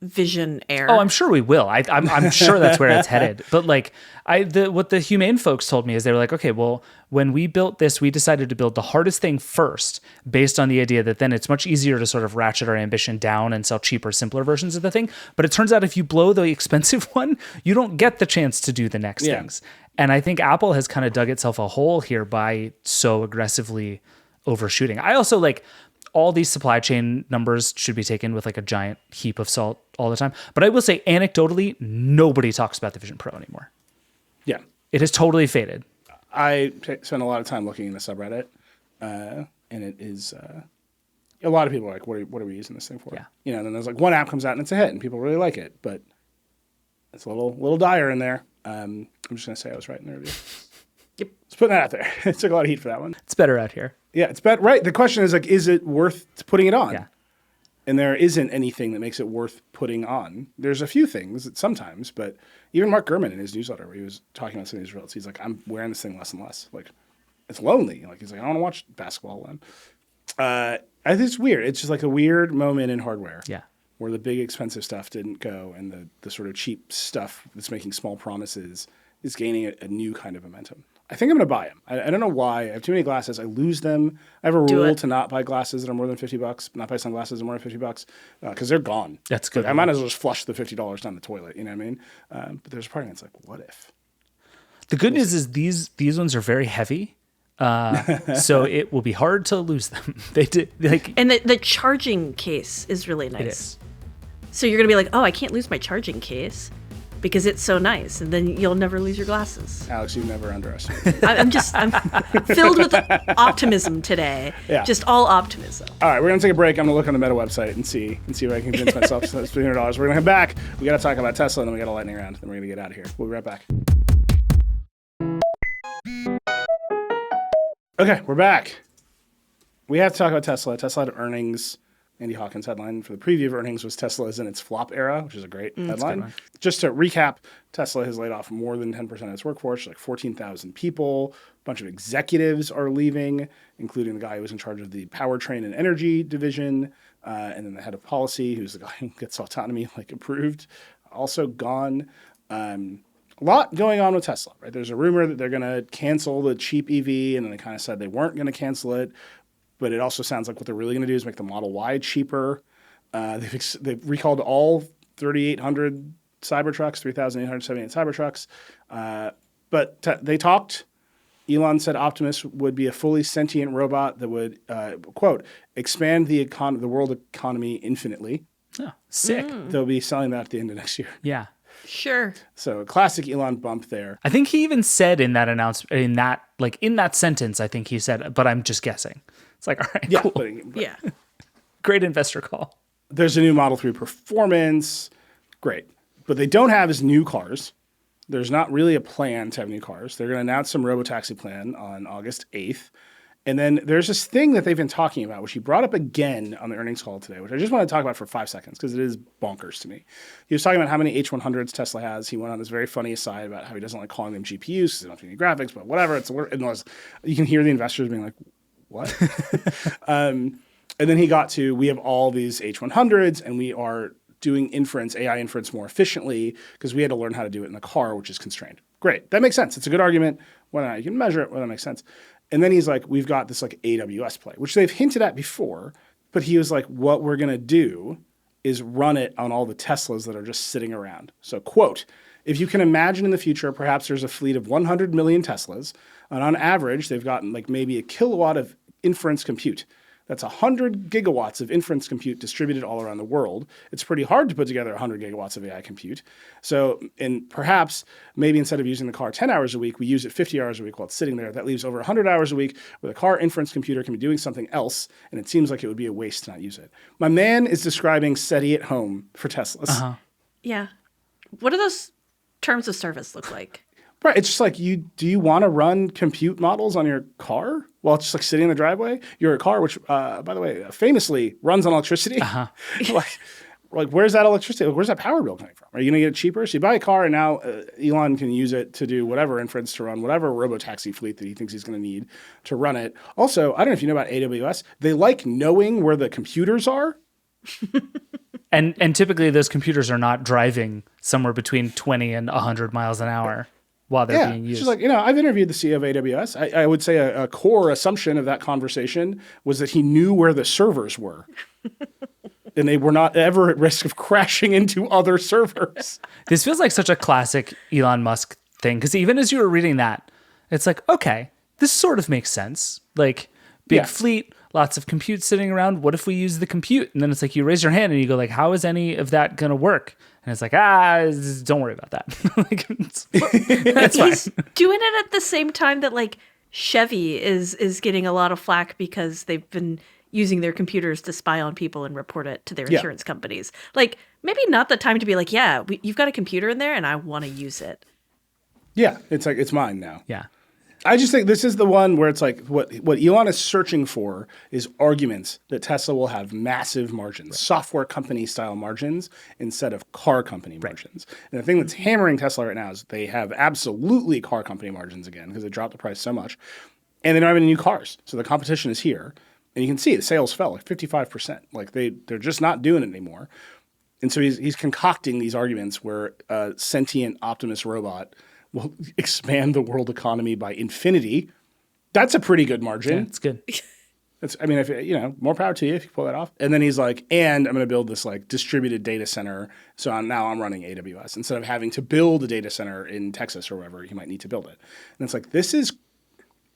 Vision Air. Oh, I'm sure we will. I'm sure that's where it's headed. But like, what the Humane folks told me is they were like, okay, well, when we built this, we decided to build the hardest thing first, based on the idea that then it's much easier to sort of ratchet our ambition down and sell cheaper, simpler versions of the thing. But it turns out if you blow the expensive one, you don't get the chance to do the next things. And I think Apple has kind of dug itself a hole here by so aggressively overshooting. I also like, all these supply chain numbers should be taken with like a giant heap of salt all the time. But I will say, anecdotally, nobody talks about the Vision Pro anymore. Yeah. It has totally faded. I spend a lot of time looking in the subreddit, and it is a lot of people are like, what are we using this thing for? Yeah. You know, and then there's like one app comes out and it's a hit and people really like it, but it's a little dire in there. I'm just going to say I was right in the review. Yep. Let's put that out there. It took a lot of heat for that one. It's better out here. Yeah, it's better. Right. The question is like, is it worth putting it on? Yeah. And there isn't anything that makes it worth putting on. There's a few things that sometimes, but even Mark Gurman in his newsletter where he was talking about some of these results, he's like, I'm wearing this thing less and less. Like, it's lonely. Like, he's like, I don't want to watch basketball then. I think it's weird. It's just like a weird moment in hardware. Yeah. Where the big expensive stuff didn't go and the sort of cheap stuff that's making small promises is gaining a new kind of momentum. I think I'm going to buy them. I don't know why. I have too many glasses. I lose them. I have a rule to not buy glasses that are more than $50, not buy sunglasses that are more than $50 because they're gone. That's good. Like, I might as well just flush the $50 down the toilet. You know what I mean? But there's a part of me that's like, what if? The good news is these ones are very heavy. So it will be hard to lose them. They did like, and the charging case is really nice. it is. So you're gonna be like, oh, I can't lose my charging case because it's so nice, and then you'll never lose your glasses. Alex, you've never underestimated. I'm filled with optimism today. Yeah. Just all optimism. All right, we're going to take a break. I'm going to look on the Meta website and see if I can convince myself to spend $300. We're going to come back. We got to talk about Tesla, and then we got a lightning round. Then we're going to get out of here. We'll be right back. Okay, we're back. We have to talk about Tesla. Tesla had earnings. Andy Hawkins' headline for the preview of earnings was Tesla is in its flop era, which is a great headline. Just to recap, Tesla has laid off more than 10% of its workforce, like 14,000 people. A bunch of executives are leaving, including the guy who was in charge of the powertrain and energy division, and then the head of policy, who's the guy who gets autonomy like approved, also gone. A lot going on with Tesla, right? There's a rumor that they're going to cancel the cheap EV, and then they kind of said they weren't going to cancel it. But it also sounds like what they're really going to do is make the Model Y cheaper. They've recalled all 3,800 Cybertrucks, 3,878 Cybertrucks. But they talked. Elon said Optimus would be a fully sentient robot that would, quote, expand the world economy infinitely. Oh, sick. They'll be selling that at the end of next year. Yeah. Sure. So a classic Elon bump there. I think he even said in that announcement, in that sentence, I think he said, but I'm just guessing. It's like, all right, Yeah, cool. but Yeah. Great investor call. There's a new Model 3 Performance. Great. But they don't have his new cars. There's not really a plan to have new cars. They're going to announce some robotaxi plan on August 8th. And then there's this thing that they've been talking about, which he brought up again on the earnings call today, which I just want to talk about for 5 seconds because it is bonkers to me. He was talking about how many H100s Tesla has. He went on this very funny aside about how he doesn't like calling them GPUs because they don't have any graphics, but whatever. You can hear the investors being like, what? And then he got to, we have all these H100s and we are doing AI inference more efficiently because we had to learn how to do it in the car, which is constrained. Great. That makes sense. It's a good argument. Whether or not you can measure it, whether that makes sense. And then he's like, we've got this like AWS play, which they've hinted at before, but he was like, what we're going to do is run it on all the Teslas that are just sitting around. So quote, if you can imagine in the future, perhaps there's a fleet of 100 million Teslas, and on average, they've gotten like maybe a kilowatt of inference compute. That's 100 gigawatts of inference compute distributed all around the world. It's pretty hard to put together 100 gigawatts of AI compute. So, and perhaps maybe instead of using the car 10 hours a week, we use it 50 hours a week while it's sitting there. That leaves over 100 hours a week where the car inference computer can be doing something else, and it seems like it would be a waste to not use it. My man is describing SETI at home for Teslas. Uh-huh. Yeah. What do those terms of service look like? Right. It's just like, do you want to run compute models on your car while it's just like sitting in the driveway? Your car, which, by the way, famously runs on electricity. Uh-huh. Like, like, where's that electricity? Like, where's that power bill coming from? Are you going to get it cheaper? So you buy a car, and now Elon can use it to do whatever inference to run whatever robotaxi fleet that he thinks he's going to need to run it. Also, I don't know if you know about AWS. They like knowing where the computers are. And typically those computers are not driving somewhere between 20 and 100 miles an hour while they're being used. She's like, I've interviewed the CEO of AWS. I would say a core assumption of that conversation was that he knew where the servers were. And they were not ever at risk of crashing into other servers. This feels like such a classic Elon Musk thing, because even as you were reading that, it's like, okay, this sort of makes sense. Like, big fleet, lots of compute sitting around. What if we use the compute? And then it's like you raise your hand and you go like, how is any of that going to work? And it's like, don't worry about that. Like, that's fine. He's doing it at the same time that like Chevy is getting a lot of flack because they've been using their computers to spy on people and report it to their insurance companies. Like, maybe not the time to be like, you've got a computer in there and I want to use it. Yeah, it's like, it's mine now. Yeah. I just think this is the one where it's like what Elon is searching for is arguments that Tesla will have massive margins, software company style margins instead of car company margins. And the thing that's hammering Tesla right now is they have absolutely car company margins again because they dropped the price so much. And they don't have any new cars. So the competition is here. And you can see the sales fell like 55%. Like they're just not doing it anymore. And so he's concocting these arguments where a sentient Optimus robot will expand the world economy by infinity. That's a pretty good margin. Yeah, it's good. If more power to you if you pull that off. And then he's like, and I'm going to build this like distributed data center. So now I'm running AWS instead of having to build a data center in Texas or wherever you might need to build it. And it's like, this is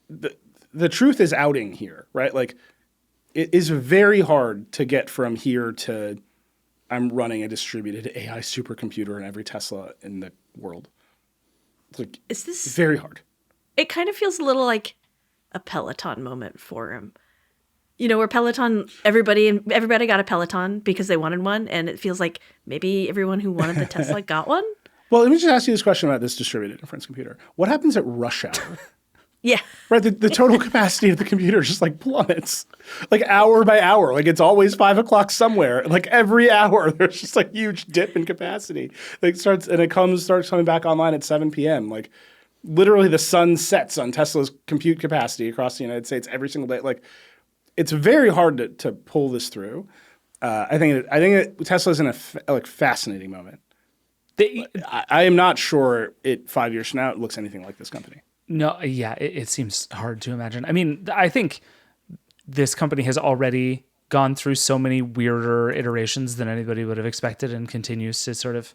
the truth is outing here, right? Like, it is very hard to get from here to I'm running a distributed AI supercomputer in every Tesla in the world. It's like, is this very hard? It kind of feels a little like a Peloton moment for him. You know, where Peloton, everybody got a Peloton because they wanted one, and it feels like maybe everyone who wanted the Tesla got one. Well, let me just ask you this question about this distributed inference computer. What happens at rush hour? Yeah. Right. The total capacity of the computer just like plummets, like hour by hour. Like it's always 5 o'clock somewhere. Like every hour, there's just like huge dip in capacity. Like starts coming back online at 7 p.m. Like literally the sun sets on Tesla's compute capacity across the United States every single day. Like it's very hard to pull this through. I think Tesla's in a fascinating moment. I am not sure 5 years from now it looks anything like this company. No, yeah, it seems hard to imagine. I mean, I think this company has already gone through so many weirder iterations than anybody would have expected and continues to sort of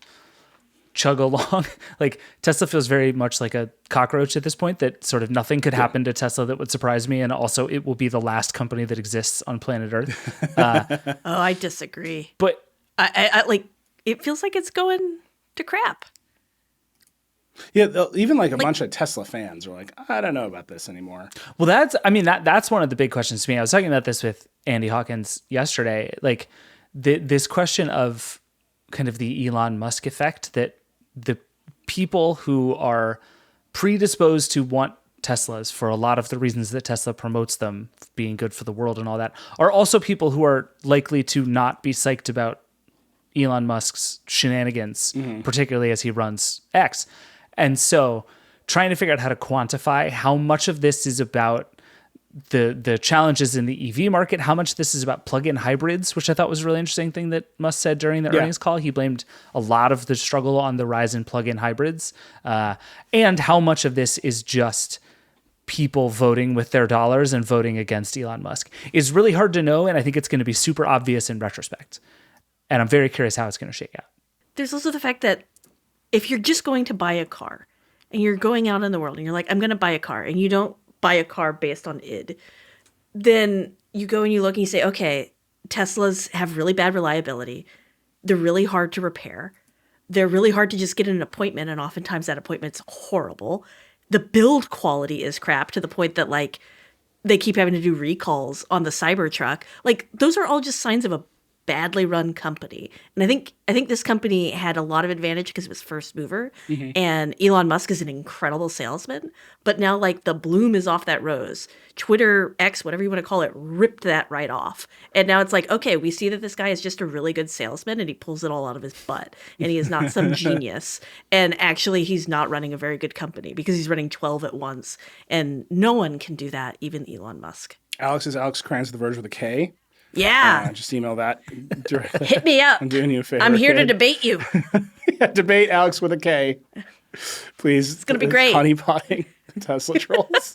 chug along. Like Tesla feels very much like a cockroach at this point, that sort of nothing could happen to Tesla that would surprise me. And also it will be the last company that exists on planet Earth. I disagree. But I like, it feels like it's going to crap. Yeah, even like a bunch of Tesla fans are like, I don't know about this anymore. Well, that's one of the big questions to me. I was talking about this with Andy Hawkins yesterday. Like this question of kind of the Elon Musk effect, that the people who are predisposed to want Teslas for a lot of the reasons that Tesla promotes them being good for the world and all that are also people who are likely to not be psyched about Elon Musk's shenanigans, particularly as he runs X. And so trying to figure out how to quantify how much of this is about the challenges in the EV market, how much this is about plug-in hybrids, which I thought was a really interesting thing that Musk said during the earnings call. He blamed a lot of the struggle on the rise in plug-in hybrids, and how much of this is just people voting with their dollars and voting against Elon Musk is really hard to know. And I think it's going to be super obvious in retrospect. And I'm very curious how it's going to shake out. There's also the fact that if you're just going to buy a car and you're going out in the world and you're like, I'm going to buy a car, and you don't buy a car based on id, then you go and you look and you say, okay, Teslas have really bad reliability. They're really hard to repair. They're really hard to just get an appointment, and oftentimes that appointment's horrible. The build quality is crap to the point that like they keep having to do recalls on the Cybertruck. Like those are all just signs of a badly run company. And I think this company had a lot of advantage because it was first mover. And Elon Musk is an incredible salesman. But now like the bloom is off that rose. Twitter, X, whatever you want to call it, ripped that right off. And now it's like, okay, we see that this guy is just a really good salesman and he pulls it all out of his butt. And he is not some genius. And actually he's not running a very good company because he's running 12 at once. And no one can do that, even Elon Musk. Alex is Alex Kranz of The Verge with a K. Yeah. Just email that directly. Hit me up. I'm doing you a favor. I'm here to kid. debate you. Yeah, debate Alex with a K. Please. It's going to be great. Honeypotting Tesla trolls.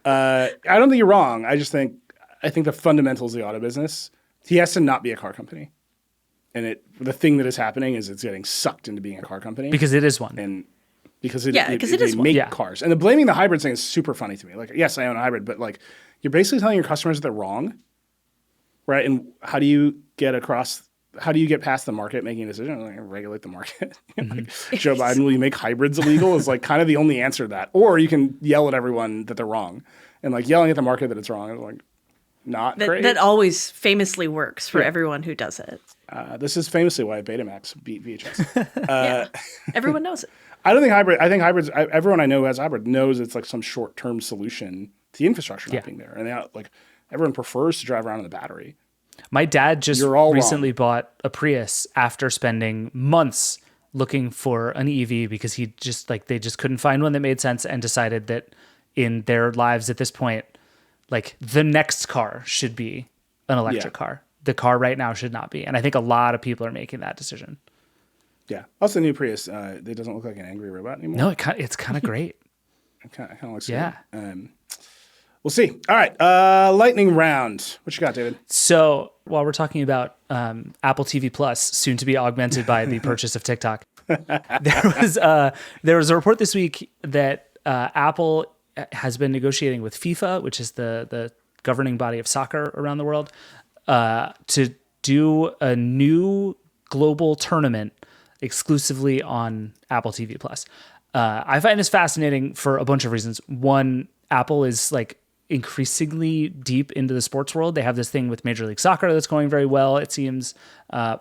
I don't think you're wrong. I think the fundamentals of the auto business, he has to not be a car company. And the thing that is happening is it's getting sucked into being a car company. Because it is one. And because it is they one. make cars. And the blaming the hybrid thing is super funny to me. Like, yes, I own a hybrid, but like you're basically telling your customers that they're wrong. Right. And how do you get past the market making a decision? Like, regulate the market. Like, Joe Biden, will you make hybrids illegal? Is like kind of the only answer to that. Or you can yell at everyone that they're wrong. And like yelling at the market that it's wrong is like not great. That always famously works for everyone who does it. This is famously why Betamax beat VHS. Everyone knows it. I think hybrids, everyone I know who has hybrid knows it's like some short-term solution to the infrastructure not being there. And like everyone prefers to drive around in the battery. My dad just You're recently bought a Prius after spending months looking for an EV because they just couldn't find one that made sense and decided that in their lives at this point, like the next car should be an electric car. The car right now should not be. And I think a lot of people are making that decision. Yeah. Also, the new Prius, it doesn't look like an angry robot anymore. No, it's kind of great. It kind of looks Yeah. good. We'll see. All right. Lightning round. What you got, David? So while we're talking about Apple TV Plus, soon to be augmented by the purchase of TikTok, there was a report this week that Apple has been negotiating with FIFA, which is the governing body of soccer around the world, to do a new global tournament exclusively on Apple TV Plus. I find this fascinating for a bunch of reasons. One, Apple is like increasingly deep into the sports world. They have this thing with Major League Soccer that's going very well, it seems,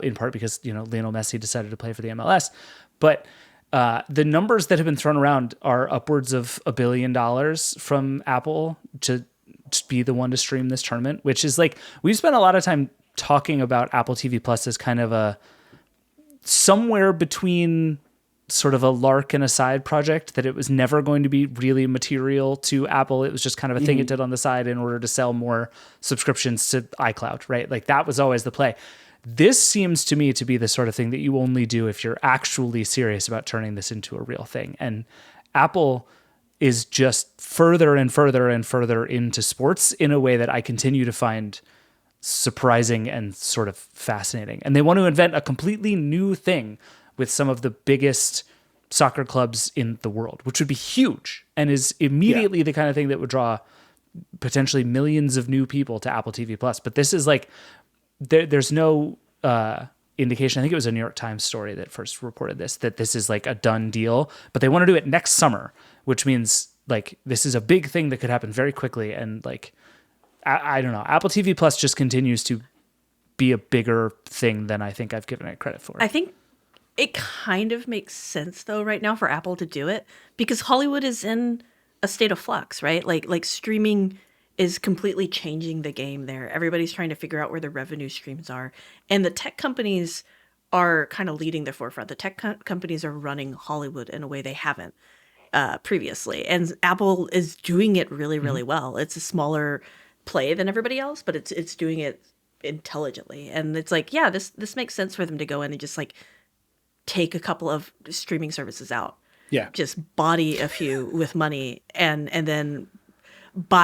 in part because, Lionel Messi decided to play for the MLS. But the numbers that have been thrown around are upwards of $1 billion from Apple to be the one to stream this tournament, which is like, we've spent a lot of time talking about Apple TV Plus as kind of a somewhere between sort of a lark and a side project, that it was never going to be really material to Apple. It was just kind of a thing it did on the side in order to sell more subscriptions to iCloud, right? Like that was always the play. This seems to me to be the sort of thing that you only do if you're actually serious about turning this into a real thing. And Apple is just further and further and further into sports in a way that I continue to find surprising and sort of fascinating. And they want to invent a completely new thing with some of the biggest soccer clubs in the world, which would be huge and is immediately the kind of thing that would draw potentially millions of new people to Apple TV Plus. But this is like, there's no indication. I think it was a New York Times story that first reported this, that this is like a done deal, but they want to do it next summer, which means like this is a big thing that could happen very quickly. And like, I don't know, Apple TV Plus just continues to be a bigger thing than I think I've given it credit for. I think it kind of makes sense though right now for Apple to do it because Hollywood is in a state of flux, right? Like streaming is completely changing the game there. Everybody's trying to figure out where the revenue streams are. And the tech companies are kind of leading the forefront. The tech companies are running Hollywood in a way they haven't previously. And Apple is doing it really, really well. It's a smaller play than everybody else, but it's doing it intelligently. And it's like, yeah, this makes sense for them to go in and just like take a couple of streaming services out. Yeah. Just body a few with money and then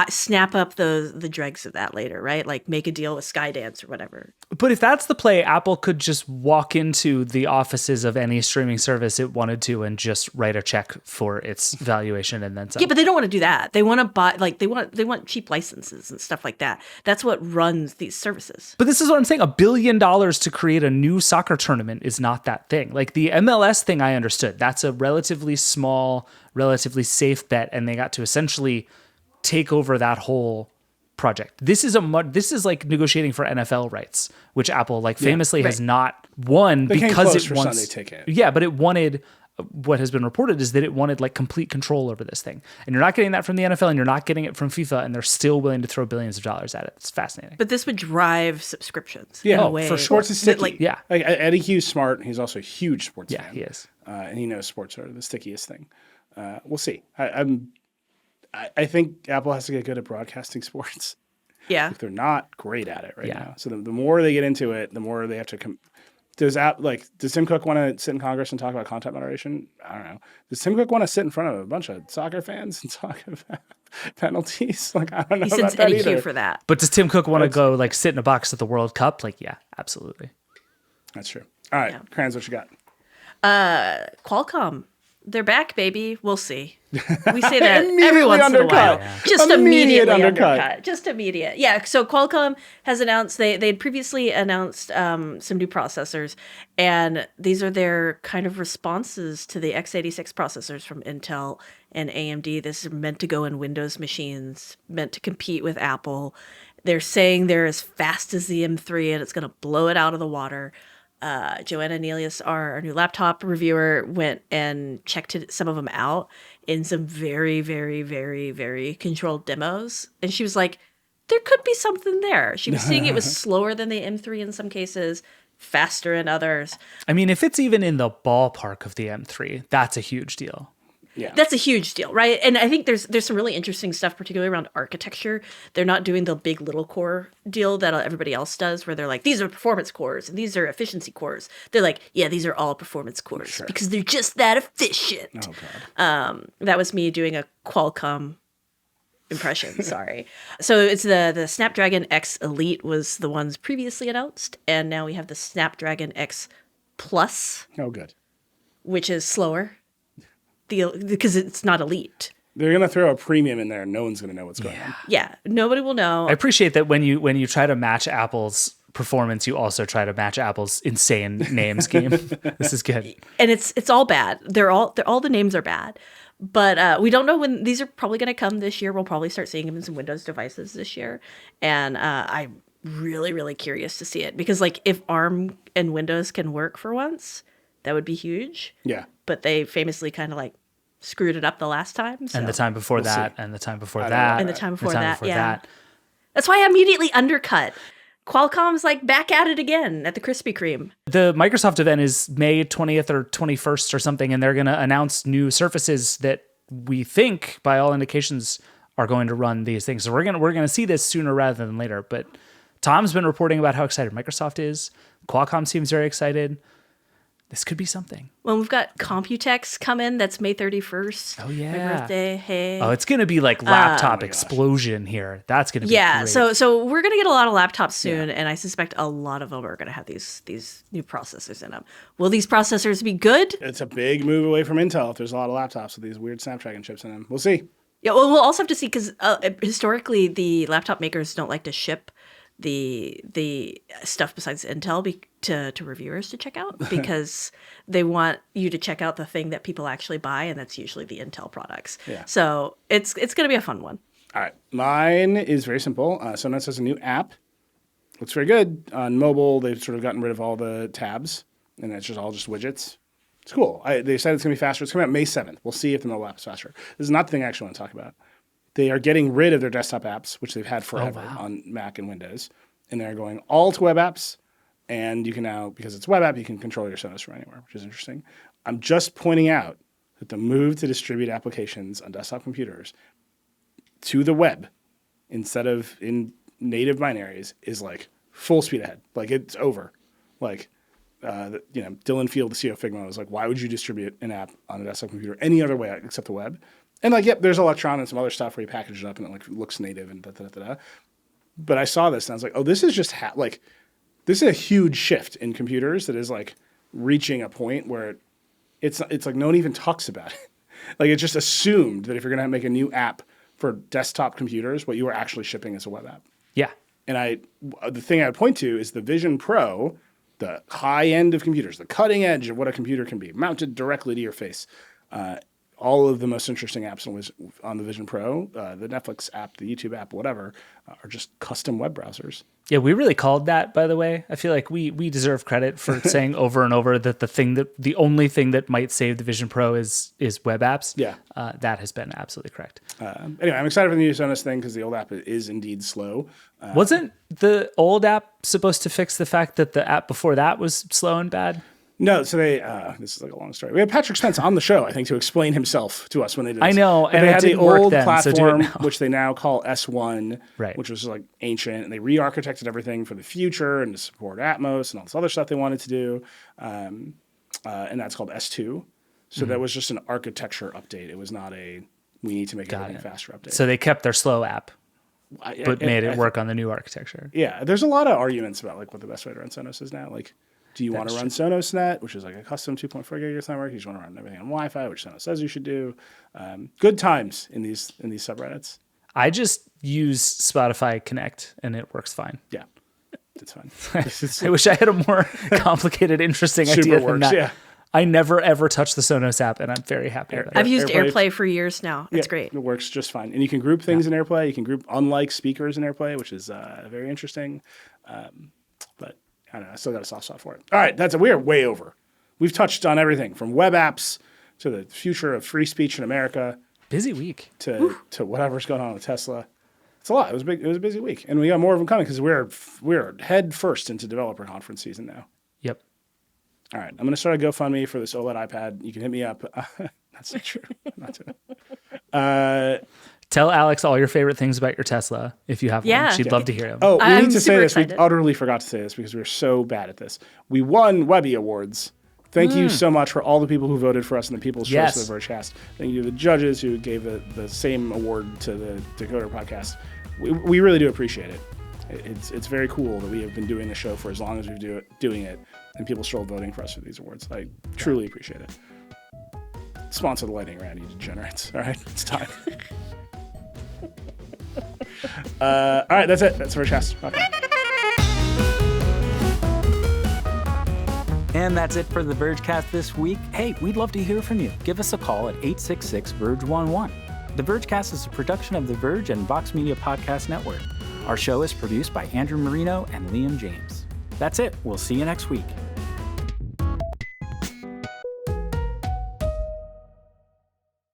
snap up the dregs of that later, right? Like make a deal with Skydance or whatever. But if that's the play, Apple could just walk into the offices of any streaming service it wanted to and just write a check for its valuation and then some. Yeah, but they don't want to do that. They want to buy, like they want cheap licenses and stuff like that. That's what runs these services. But this is what I'm saying. $1 billion to create a new soccer tournament is not that thing. Like the MLS thing, I understood. That's a relatively small, relatively safe bet, and they got to essentially take over that whole project. This is like negotiating for NFL rights, which Apple famously has not won They came because close it for wants Sunday Ticket. Yeah, but it wanted, what has been reported is that it wanted complete control over this thing. And you're not getting that from the NFL and you're not getting it from FIFA, and they're still willing to throw billions of dollars at it. It's fascinating. But this would drive subscriptions. Yeah, in a way. for sports is sticky. Yeah. Eddie Hughes smart. He's also a huge sports fan. Yeah, he is. And he knows sports are the stickiest thing. We'll see. I think Apple has to get good at broadcasting sports. Yeah. They're not great at it right now. So the more they get into it, the more they have to does Tim Cook want to sit in Congress and talk about content moderation? I don't know. Does Tim Cook want to sit in front of a bunch of soccer fans and talk about penalties? I don't know He about sends that Eddie either. Q for that. But does Tim Cook want to go sit in a box at the World Cup? Yeah, absolutely. That's true. All right, Crayons, what you got? Qualcomm. They're back, baby. We'll see. We say that Immediately every once in a while. undercut. Just Immediate immediately undercut. undercut. Just immediate. Yeah. So Qualcomm has announced they'd previously announced some new processors, and these are their kind of responses to the x86 processors from Intel and AMD. This is meant to go in Windows machines, meant to compete with Apple. They're saying they're as fast as the M3, and it's going to blow it out of the water. Joanna Nelius, our new laptop reviewer, went and checked some of them out in some very, very, very, very controlled demos. And she was like, there could be something there. She was seeing it was slower than the M3 in some cases, faster in others. I mean, if it's even in the ballpark of the M3, that's a huge deal. Yeah. That's a huge deal, right? And I think there's some really interesting stuff, particularly around architecture. They're not doing the big little core deal that everybody else does, where they're like, these are performance cores and these are efficiency cores. They're like, yeah, these are all performance cores because they're just that efficient. Oh, God. That was me doing a Qualcomm impression. Sorry. So it's the Snapdragon X Elite was the ones previously announced, and now we have the Snapdragon X Plus, Oh, good. which is slower. Because it's not elite. They're going to throw a premium in there and no one's going to know what's going on. Yeah, nobody will know. I appreciate that when you try to match Apple's performance, you also try to match Apple's insane name scheme. This is good. And it's all bad. All the names are bad. But we don't know when these are probably going to come this year. We'll probably start seeing them in some Windows devices this year. And I'm really, really curious to see it. Because if ARM and Windows can work for once, that would be huge. Yeah. But they famously kind of screwed it up the last time. So. And the time before that, see. and the time before don't know. that, And the time before and the that, yeah. that. That's why I immediately undercut. Qualcomm's back at it again at the Krispy Kreme. The Microsoft event is May 20th or 21st or something, and they're going to announce new Surfaces that we think, by all indications, are going to run these things. So we're gonna see this sooner rather than later. But Tom's been reporting about how excited Microsoft is. Qualcomm seems very excited. This could be something. Well, we've got Computex coming. That's May 31st. Oh, yeah. My birthday. Hey. Oh, it's going to be laptop explosion here. That's going to be Yeah. great. So we're going to get a lot of laptops soon, and I suspect a lot of them are going to have these new processors in them. Will these processors be good? It's a big move away from Intel if there's a lot of laptops with these weird Snapdragon chips in them. We'll see. Yeah. Well, we'll also have to see because historically the laptop makers don't like to ship the stuff besides Intel to reviewers to check out because they want you to check out the thing that people actually buy, and that's usually the Intel products. Yeah. So it's going to be a fun one. All right. Mine is very simple. Sonos has a new app. Looks very good. On mobile, they've sort of gotten rid of all the tabs, and it's all just widgets. It's cool. They said it's going to be faster. It's coming out May 7th. We'll see if the mobile app is faster. This is not the thing I actually want to talk about. They are getting rid of their desktop apps, which they've had forever on Mac and Windows, and they're going all to web apps. And you can now, because it's a web app, you can control your Sonos from anywhere, which is interesting. I'm just pointing out that the move to distribute applications on desktop computers to the web instead of in native binaries is full speed ahead. It's over. Dylan Field, the CEO of Figma, was like, why would you distribute an app on a desktop computer any other way except the web? And there's Electron and some other stuff where you package it up and it looks native and da-da-da-da. But I saw this and I was like, oh, this is just this is a huge shift in computers that is reaching a point where it's no one even talks about it. It's just assumed that if you're going to make a new app for desktop computers, what you are actually shipping is a web app. Yeah. And the thing I would point to is the Vision Pro, the high end of computers, the cutting edge of what a computer can be, mounted directly to your face. all of the most interesting apps on the Vision Pro, the Netflix app, the YouTube app, whatever, are just custom web browsers. Yeah, we really called that, by the way. I feel like we deserve credit for saying over and over that the only thing that might save the Vision Pro is web apps. Yeah. That has been absolutely correct. Anyway, I'm excited for the new Sonos thing because the old app is indeed slow. Wasn't the old app supposed to fix the fact that the app before that was slow and bad? No, so they. This is like a long story. We had Patrick Spence on the show, I think, to explain himself to us when they did. I know, but and they it had the didn't work old then, so do it platform, now. which they now call S1, Right. which was like ancient, and they re-architected everything for the future and to support Atmos and all this other stuff they wanted to do, and that's called S2. So that was just an architecture update. It was not a we need to make everything faster update. So they kept their slow app, but made it I work on the new architecture. Yeah, there's a lot of arguments about like what the best way to run Sonos is now. Like, do you want to run Sonos Net, which is like a custom 2.4 gigahertz network? You just want to run everything on Wi-Fi, which Sonos says you should do. Good times in these subreddits. I just use Spotify Connect, and it works fine. Yeah, it's fine. I wish I had a more complicated, interesting idea than that. Yeah. I never ever touch the Sonos app, and I'm very happy about it. I've used AirPlay. AirPlay for years now. It's great. It works just fine. And you can group things in AirPlay. You can group unlike speakers in AirPlay, which is very interesting. But I don't know. I still got a soft spot for it. All right. That's it. We are way over. We've touched on everything from web apps to the future of free speech in America Busy week. to whatever's going on with Tesla. It's a lot. It was big. It was a busy week. And we got more of them coming because we're head first into developer conference season now. Yep. All right, I'm going to start a GoFundMe for this OLED iPad. You can hit me up. That's not true. I'm not doing it. Tell Alex all your favorite things about your Tesla if you have Yeah. one. She'd love to hear them. Oh, we I'm need to say super this. We excited. utterly forgot to say this because we're so bad at this. We won Webby Awards. Thank you so much for all the people who voted for us in the People's Choice Yes. of the Vergecast. Thank you to the judges who gave the same award to the Decoder podcast. We really do appreciate it. It's very cool that we have been doing the show for as long as we've doing it, and people still voting for us for these awards. I truly appreciate it. Sponsor the lightning round, you degenerates. All right, it's time. All right, that's it. That's Vergecast. Okay. And that's it for the Vergecast this week. Hey, we'd love to hear from you. Give us a call at 866-VERGE11. The Vergecast is a production of the Verge and Vox Media Podcast Network. Our show is produced by Andrew Marino and Liam James. That's it. We'll see you next week.